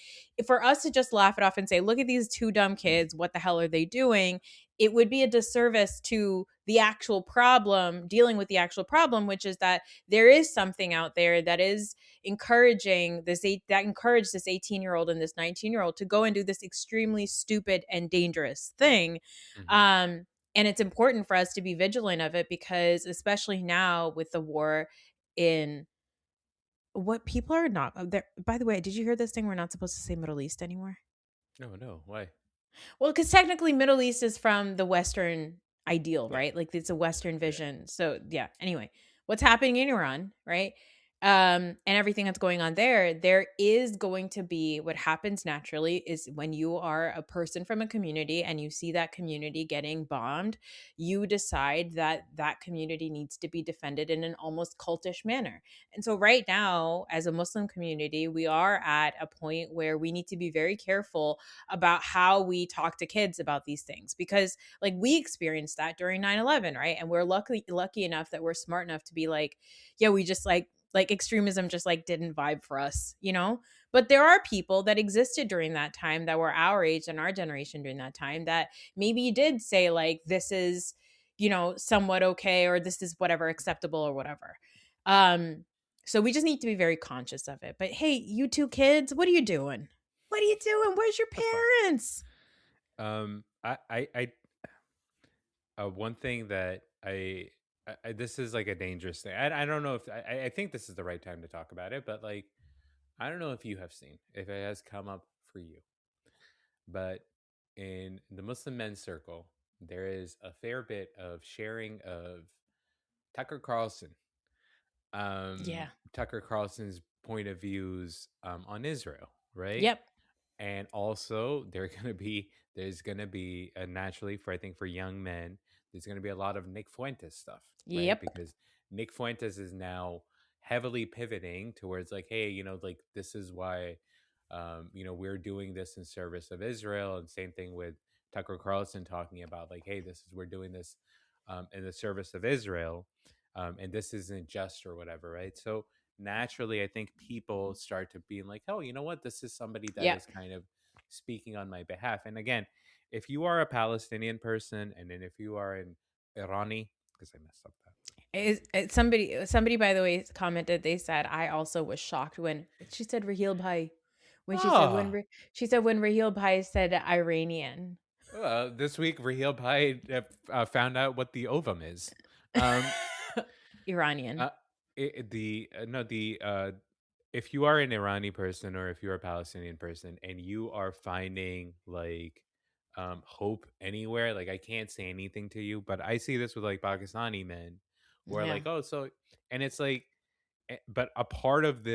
for us to just laugh it off and say, look at these two dumb kids. What the hell are they doing? it would be a disservice to the actual problem, dealing with the actual problem, which is that there is something out there that is encouraging this 18-year-old and this 19-year-old to go and do this extremely stupid and dangerous thing. Mhm. And it's important for us to be vigilant of it, because especially now with the war in what people are not there. By the way, did you hear this thing? We're not supposed to say Middle East anymore. No, why? Well, because technically Middle East is from the Western ideal, Yeah. right? Like it's a Western Yeah. vision. So yeah, anyway, what's happening in Iran, right? And everything that's going on there is going to be, what happens naturally is when you are a person from a community and you see that community getting bombed, you decide that that community needs to be defended in an almost cultish manner. And so right now, as a Muslim community, we are at a point where we need to be very careful about how we talk to kids about these things, because like we experienced that during 9/11, right? And we're lucky enough that we're smart enough to be like, yeah, we just like extremism just like didn't vibe for us, you know? But there are people that existed during that time that were our age and our generation during that time that maybe did say like, this is, you know, somewhat okay, or this is whatever acceptable or whatever. So we just need to be very conscious of it. But hey, you two kids, what are you doing? What are you doing? Where's your parents? One thing that I this is like a dangerous thing. I don't know if I think this is the right time to talk about it, but like I don't know if you have seen, if it has come up for you, but in the Muslim men's circle, there is a fair bit of sharing of Tucker Carlson. Yeah. Tucker Carlson's point of views on Israel, right? Yep. And also there's gonna be naturally, for I think for young men, there's gonna be a lot of Nick Fuentes stuff, right? Yep. Because Nick Fuentes is now heavily pivoting towards like, hey, you know, like this is why you know, we're doing this in service of Israel. And same thing with Tucker Carlson talking about like, hey, we're doing this in the service of Israel. And this isn't just or whatever, right? So naturally, I think people start to be like, oh, you know what? This is somebody that is kind of speaking on my behalf. And again, if you are a Palestinian person, and then if you are an Irani, because I messed up that. Somebody by the way commented, they said, I also was shocked when she said Raheel Bhai. She said when Raheel Bhai said Iranian. This week, Raheel Bhai found out what the ovum is. Iranian. If you are an Irani person or if you're a Palestinian person and you are finding like hope anywhere, like I can't say anything to you, but I see this with like Pakistani men who are like, oh, so, and it's like, but a part of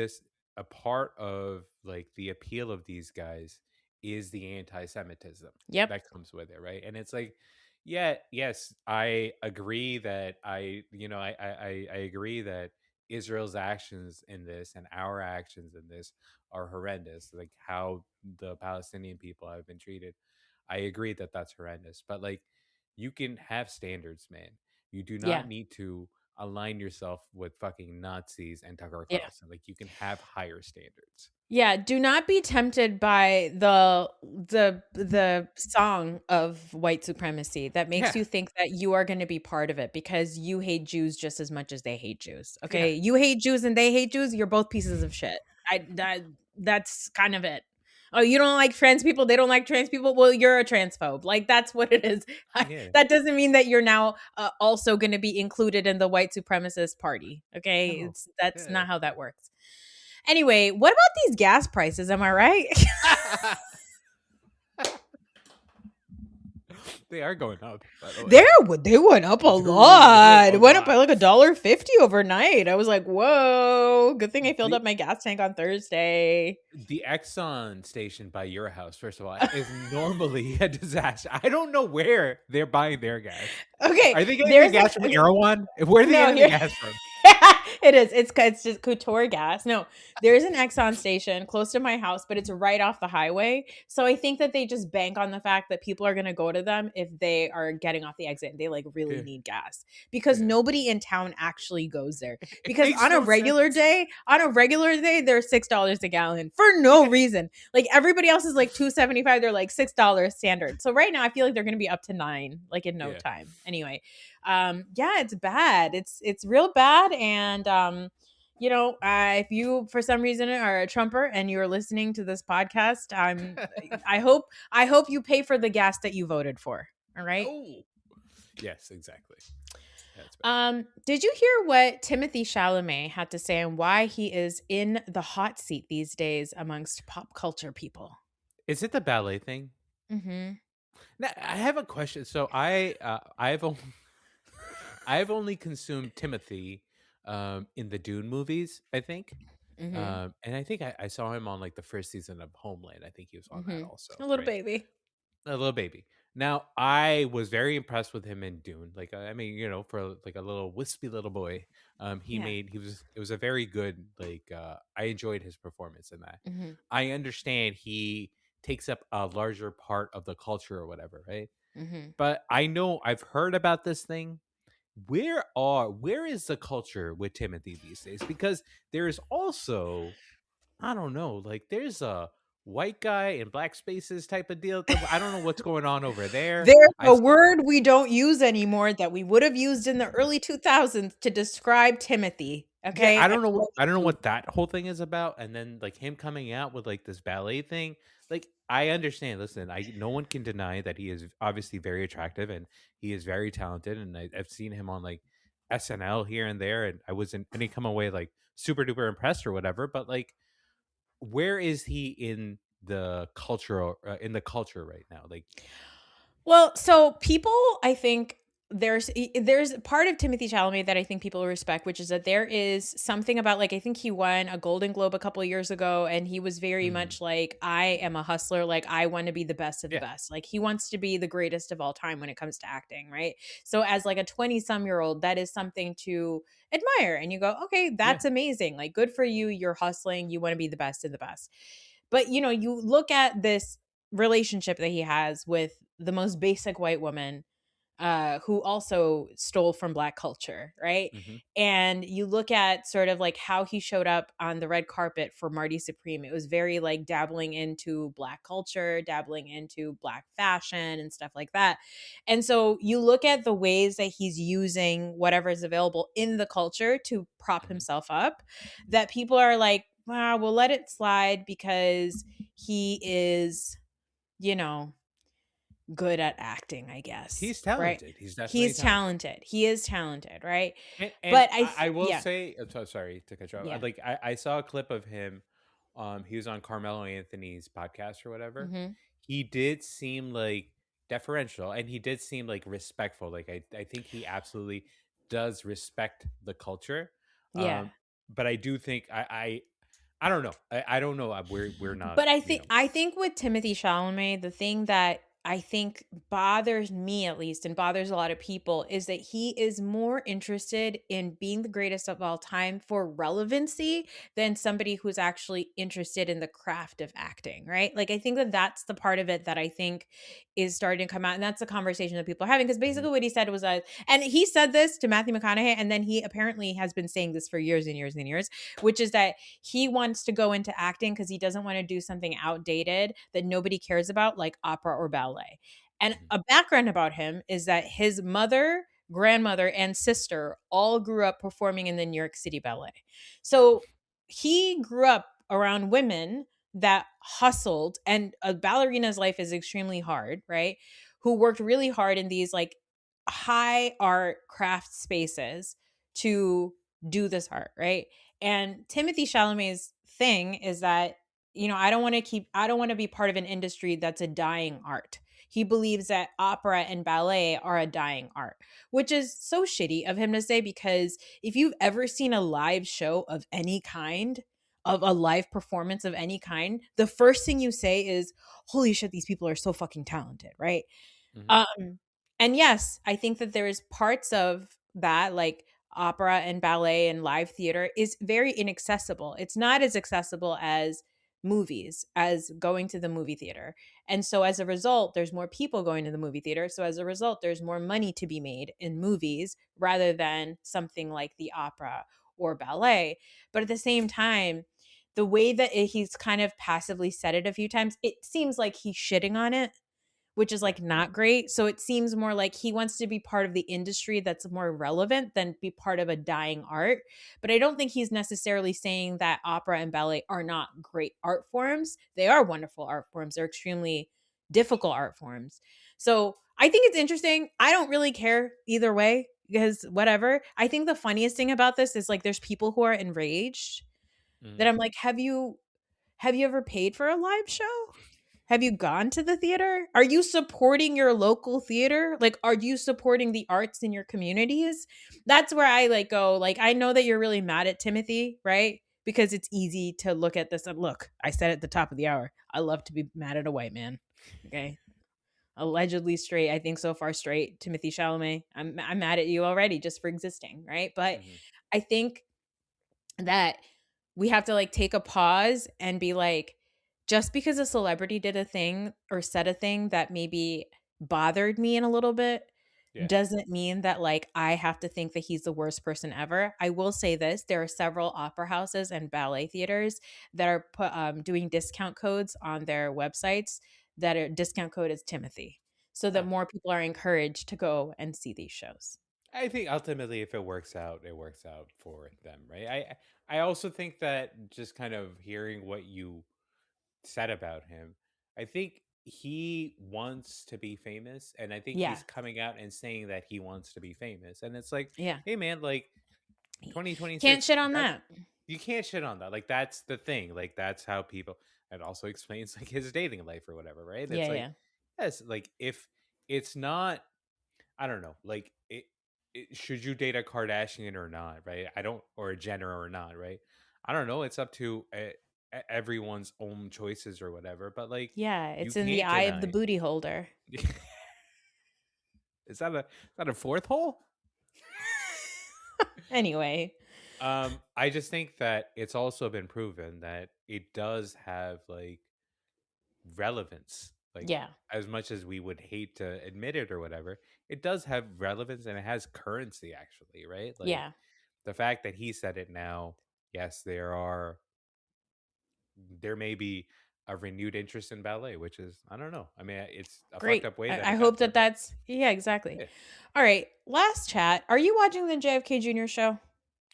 like the appeal of these guys is the anti-Semitism that comes with it, right? And it's like, yes, I agree that I agree that Israel's actions in this and our actions in this are horrendous, like how the Palestinian people have been treated. I agree that that's horrendous, but like you can have standards, man. You do not need to align yourself with fucking Nazis and Tucker Carlson. Like you can have higher standards. Yeah, do not be tempted by the song of white supremacy that makes you think that you are going to be part of it because you hate Jews just as much as they hate Jews. Okay, you hate Jews and they hate Jews. You're both pieces of shit. That's kind of it. Oh, you don't like trans people? They don't like trans people? Well, you're a transphobe. Like, that's what it is. That doesn't mean that you're now also going to be included in the white supremacist party. Okay, that's not how that works. Anyway, what about these gas prices? Am I right? They are going up. By the way. They went up a lot. It went up by like $1.50 overnight. I was like, whoa. Good thing I filled up my gas tank on Thursday. The Exxon station by your house, first of all, is normally a disaster. I don't know where they're buying their gas. Okay. Are they getting their gas from Erewhon? Where are they getting the gas from? It is. It's just couture gas. No, there's an Exxon station close to my house, but it's right off the highway. So I think that they just bank on the fact that people are going to go to them if they are getting off the exit and they like really Yeah. need gas, because Yeah. nobody in town actually goes there. Because makes on a no regular sense. day, they're $6 a gallon for no reason. Like everybody else is like $2.75. They're like $6 standard. So right now I feel like they're going to be up to $9 like in no Yeah. time. Anyway, yeah, it's bad. It's real bad. And you know, if you for some reason are a Trumper and you're listening to this podcast, I hope you pay for the gas that you voted for. All right. Oh. Yes, exactly. That's bad. Did you hear what Timothy Chalamet had to say and why he is in the hot seat these days amongst pop culture people? Is it the ballet thing? Mm-hmm. Now, I have a question. So I've only consumed Timothy in the Dune movies, I think. Mm-hmm. And I think I saw him on like the first season of Homeland. I think he was on that also. A little right? baby. A little baby. Now I was very impressed with him in Dune. Like I mean, you know, for like a little wispy little boy, Yeah. it was a very good like I enjoyed his performance in that. Mm-hmm. I understand he takes up a larger part of the culture or whatever, right? Mm-hmm. But I know I've heard about this thing. Where is the culture with Timothy these days? Because there's also, I don't know, like there's a white guy in black spaces type of deal. I don't know what's going on over there. There's I a s- word we don't use anymore that we would have used in the early 2000s to describe Timothy. yeah, Okay. I don't know what that whole thing is about. And then like him coming out with like this ballet thing. Like I understand. Listen, no one can deny that he is obviously very attractive and he is very talented. And I've seen him on like SNL here and there, and I didn't come away like super duper impressed or whatever. But like, where is he in the culture right now? Like, Well, so people, I think there's part of Timothy Chalamet that I think people respect, which is that there is something about like I think he won a Golden Globe a couple of years ago, and he was very mhm, much like I am a hustler, like I want to be the best of the yeah, best, like he wants to be the greatest of all time when it comes to acting, right? So as like a 20-some-year-old, that is something to admire, and you go, okay, yeah, that's amazing, like good for you, you're hustling, you want to be the best of the best. But you know, you look at this relationship that he has with the most basic white woman who also stole from black culture, right? hmm And you look at sort of like how he showed up on the red carpet for Marty Supreme. It was very like dabbling into black culture, dabbling into black fashion and stuff like that. And so you look at the ways that he's using whatever is available in the culture to prop hmm himself up, that people are like, wow, we'll let it slide because he is, you know, good at acting, I guess. he's Right? talented. He's definitely He's talented. talented. He is talented, right? And But I will yeah, say, I'm so sorry to cut you off. yeah. Like I saw a clip of him. He was on Carmelo Anthony's podcast or whatever. Hmm. He did seem like deferential, and he did seem like respectful. Like I think he absolutely does respect the culture. Yeah. But I do think I don't know. I don't know. We're not. But You know. I think with Timothy Chalamet, the thing that I think bothers me at least and bothers a lot of people is that he is more interested in being the greatest of all time for relevancy than somebody who's actually interested in the craft of acting, right? Like I think that that's the part of it that I think is starting to come out, and that's the conversation that people are having, because Mhm, basically what he said was and he said this to Matthew McConaughey, and then he apparently has been saying this for years and years and years, which is that he wants to go into acting because he doesn't want to do something outdated that nobody cares about, like opera or ballet. And mhm, a background about him is that his mother, grandmother, and sister all grew up performing in the New York City Ballet. So he grew up around women that hustled, and a ballerina's life is extremely hard, right? Who worked really hard in these like high art craft spaces to do this art, right? And Timothy Chalamet's thing is that, you know, I don't want to be part of an industry that's a dying art. He believes that opera and ballet are a dying art, which is so shitty of him to say, because if you've ever seen a live show of any kind, of a live performance of any kind, the first thing you say is, holy shit, these people are so fucking talented, right? mhm. Um, and yes, I think that there is parts of that, like opera and ballet and live theater is very inaccessible. It's not as accessible as movies, as going to the movie theater. And so as a result, there's more people going to the movie theater. So as a result, there's more money to be made in movies rather than something like the opera or ballet. But at the same time, the way that he's kind of passively said it a few times, it seems like he's shitting on it, which is like not great. So it seems more like he wants to be part of the industry that's more relevant than be part of a dying art. But I don't think he's necessarily saying that opera and ballet are not great art forms. They are wonderful art forms. They're extremely difficult art forms. So I think it's interesting. I don't really care either way because whatever. I think the funniest thing about this is like there's people who are enraged that I'm like, have you ever paid for a live show? Have you gone to the theater? Are you supporting your local theater? Like, are you supporting the arts in your communities? That's where I like go, like, I know that you're really mad at Timothy, right? Because it's easy to look at this and look, I said at the top of the hour, I love to be mad at a white man. Okay. Allegedly straight. I think so far straight. Timothy Chalamet. I'm mad at you already just for existing, right? But I think that we have to like take a pause and be like, just because a celebrity did a thing or said a thing that maybe bothered me in a little bit doesn't mean that like I have to think that he's the worst person ever. I will say this, there are several opera houses and ballet theaters that are doing discount codes on their websites that are discount code is Timothy, so that more people are encouraged to go and see these shows. I think ultimately, if it works out, it works out for them, right? I also think that just kind of hearing what you said about him, I think he wants to be famous, and I think he's coming out and saying that he wants to be famous, and it's like, hey man, like 2026, can't shit on that. You can't shit on that. Like that's the thing. Like that's how people. It also explains like his dating life or whatever, right? It's yes, like if it's not, I don't know, like should you date a Kardashian or not, right? I don't, or a Jenner or not, right? I don't know. It's up to everyone's own choices or whatever. But like, it's in the eye of the booty holder. Is that a fourth hole? Anyway, I just think that it's also been proven that it does have like relevance. Like, as much as we would hate to admit it or whatever, it does have relevance and it has currency actually, right? Like, the fact that he said it now, yes, there may be a renewed interest in ballet, which is, I don't know. I mean, it's a great. Fucked up way. I hope that's exactly. Yeah. All right, last chat. Are you watching the JFK Jr. show?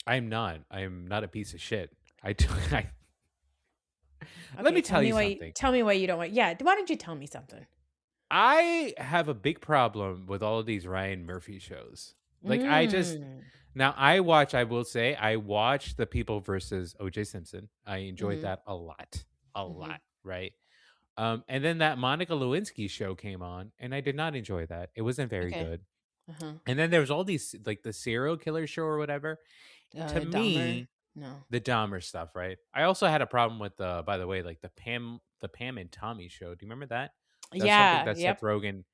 I'm not. I'm not a piece of shit. Let me tell you something. Tell me why you don't want. Yeah, why don't you tell me something? I have a big problem with all of these Ryan Murphy shows. Like I will say I watched The People versus O.J. Simpson. I enjoyed that a lot, right? And then that Monica Lewinsky show came on, and I did not enjoy that. It wasn't very good. And then there was all these like the serial killer show or whatever. To me, the Dahmer stuff, right? I also had a problem with by the way, like the Pam and Tommy show. Do you remember that? That's something that Seth Rogen.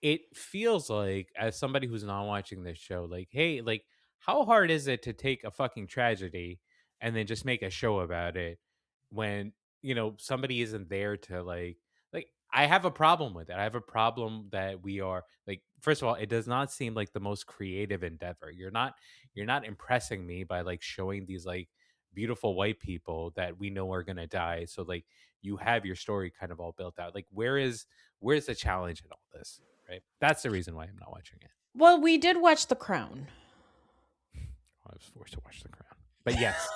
It feels like, as somebody who's not watching this show, like, hey, like, how hard is it to take a fucking tragedy and then just make a show about it when somebody isn't there to like I have a problem with it. I have a problem that we are like, first of all, it does not seem like the most creative endeavor. You're not impressing me by like showing these like beautiful white people that we know are gonna die. So like you have your story kind of all built out. Like where's the challenge in all this? Right? That's the reason why I'm not watching it. Well, we did watch The Crown. I was forced to watch The Crown, but yes.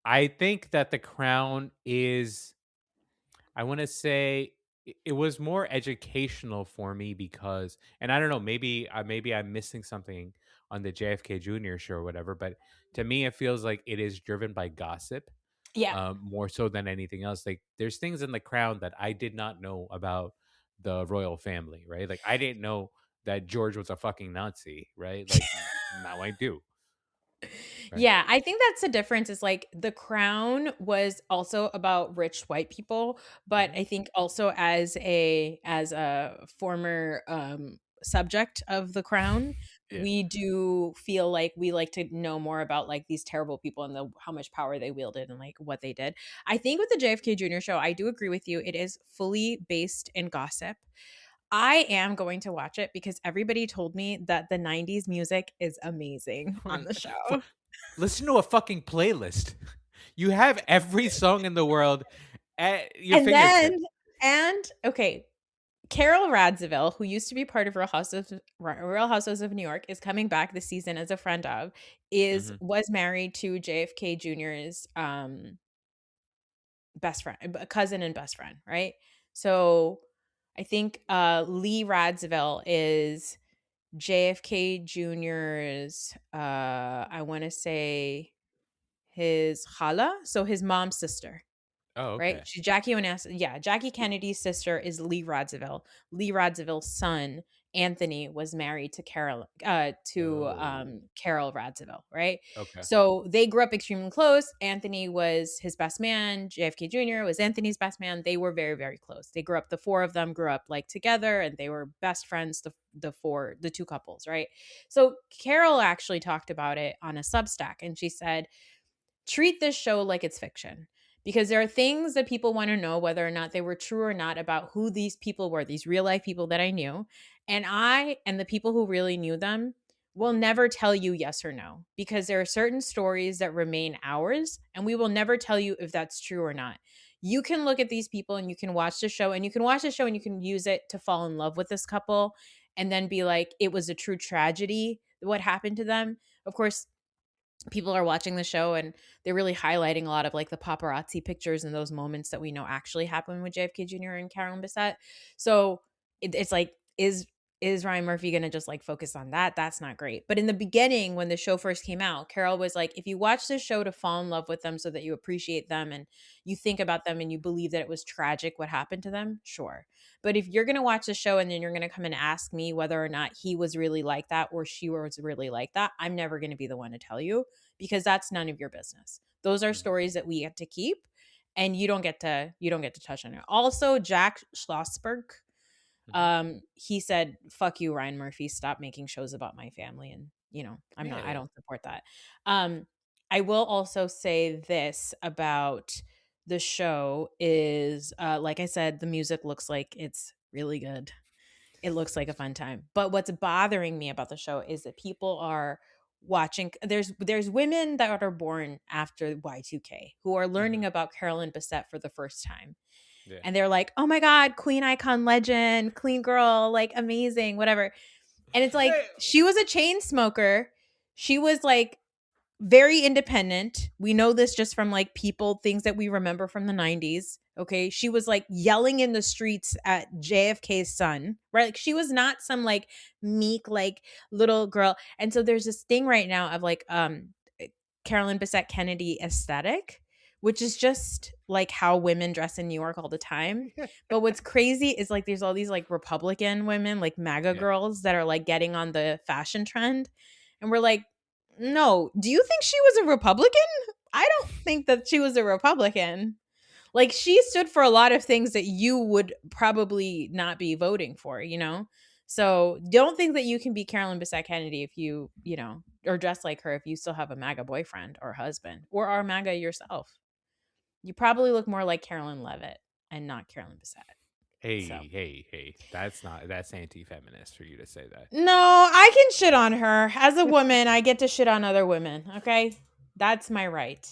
I think that The Crown is, I want to say it was more educational for me because, and I don't know, maybe I'm missing something on the JFK Jr. show or whatever, but to me, it feels like it is driven by gossip. More so than anything else. Like there's things in The Crown that I did not know about the royal family, right? Like I didn't know that George was a fucking Nazi, right? Like now I do. Right. Yeah, I think that's the difference is like The Crown was also about rich white people, but I think also as a former subject of The Crown, Yeah. we do feel like we like to know more about like these terrible people and how much power they wielded and like what they did. I think with the JFK Jr. show, I do agree with you. It is fully based in gossip. I am going to watch it because everybody told me that the 90s music is amazing on the show. Listen to a fucking playlist. You have every song in the world at your fingertips. Okay, Carol Radziwill, who used to be part of Real Housewives of New York, is coming back this season as a friend of, was married to JFK Jr.'s best friend, cousin and best friend, right? So I think Lee Radziwill is JFK Jr.'s, I want to say his chala, so his mom's sister. Oh, okay. Right? She's Jackie Onassis. Yeah, Jackie Kennedy's sister is Lee Radziwill. Lee Radzivill's son, Anthony, was married to Carol Radziwill, right? Okay. So they grew up extremely close. Anthony was his best man. JFK Jr. was Anthony's best man. They were very, very close. They grew up, the four of them grew up like together, and they were best friends, the two couples, right? So Carol actually talked about it on a Substack, and she said, treat this show like it's fiction, because there are things that people want to know whether or not they were true or not about who these people were, these real life people that I knew. And I and the people who really knew them will never tell you yes or no, because there are certain stories that remain ours, and we will never tell you if that's true or not. You can look at these people and you can watch the show, and you can use it to fall in love with this couple and then be like, it was a true tragedy what happened to them. Of course, people are watching the show and they're really highlighting a lot of like the paparazzi pictures and those moments that we know actually happened with JFK Jr. and Carolyn Bessette. So it's like, is Ryan Murphy going to just like focus on that? That's not great. But in the beginning, when the show first came out, Carol was like, if you watch this show to fall in love with them so that you appreciate them and you think about them and you believe that it was tragic what happened to them, sure. But if you're going to watch the show and then you're going to come and ask me whether or not he was really like that or she was really like that, I'm never going to be the one to tell you, because that's none of your business. Those are stories that we get to keep, and you don't get to touch on it. Also, Jack Schlossberg, he said, fuck you, Ryan Murphy, stop making shows about my family. And I don't support that. I will also say this about the show is, like I said, the music looks like it's really good. It looks like a fun time. But what's bothering me about the show is that people are watching. There's women that are born after Y2K who are learning about Carolyn Bessette for the first time. Yeah. And they're like, oh my God, queen, icon, legend, clean girl, like amazing, whatever. And it's like, she was a chain smoker. She was like very independent. We know this just from like things that we remember from the 90s. Okay. She was like yelling in the streets at JFK's son, right? Like she was not some like meek, like little girl. And so there's this thing right now of like Carolyn Bessette Kennedy aesthetic, which is just like how women dress in New York all the time. But what's crazy is like there's all these like Republican women, like MAGA girls that are like getting on the fashion trend. And we're like, no, do you think she was a Republican? I don't think that she was a Republican. Like she stood for a lot of things that you would probably not be voting for, So don't think that you can be Carolyn Bessette Kennedy if you or dress like her if you still have a MAGA boyfriend or husband or are MAGA yourself. You probably look more like Carolyn Levitt and not Carolyn Bessette. Hey, that's anti-feminist for you to say that. No, I can shit on her. As a woman, I get to shit on other women, okay? That's my right.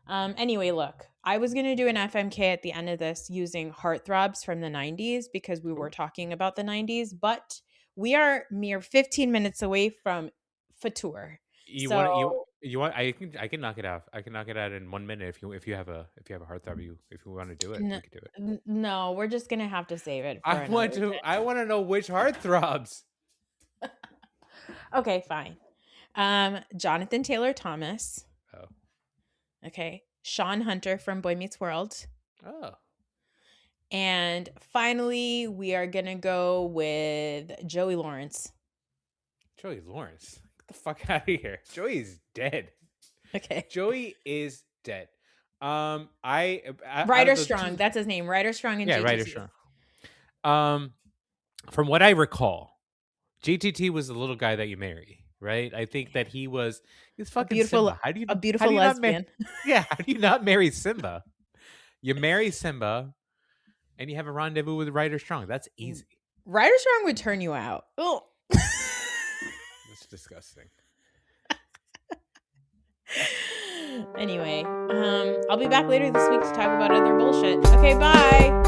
Anyway, look, I was going to do an FMK at the end of this using heartthrobs from the 90s because we were talking about the 90s, but we are mere 15 minutes away from Fatur. You want? I can knock it out. I can knock it out in 1 minute if you have a heartthrob. If you want to do it, we can do it. No, we're just gonna have to save it. I want to know which heartthrobs. Okay, fine. Jonathan Taylor Thomas. Oh. Okay. Sean Hunter from Boy Meets World. Oh. And finally, we are gonna go with Joey Lawrence. Joey Lawrence. The fuck out of here. Joey is dead. Okay. Joey is dead. Ryder Strong. That's his name. Ryder Strong and Ryder Strong. From what I recall, GTT was the little guy that you marry, right? I think that he's fucking beautiful- Simba. How do you a beautiful lesbian. Yeah, how do you not marry Simba? You marry Simba, and you have a rendezvous with Ryder Strong. That's easy. Ryder Strong would turn you out. Oh. That's disgusting. Anyway, I'll be back later this week to talk about other bullshit. Okay, bye.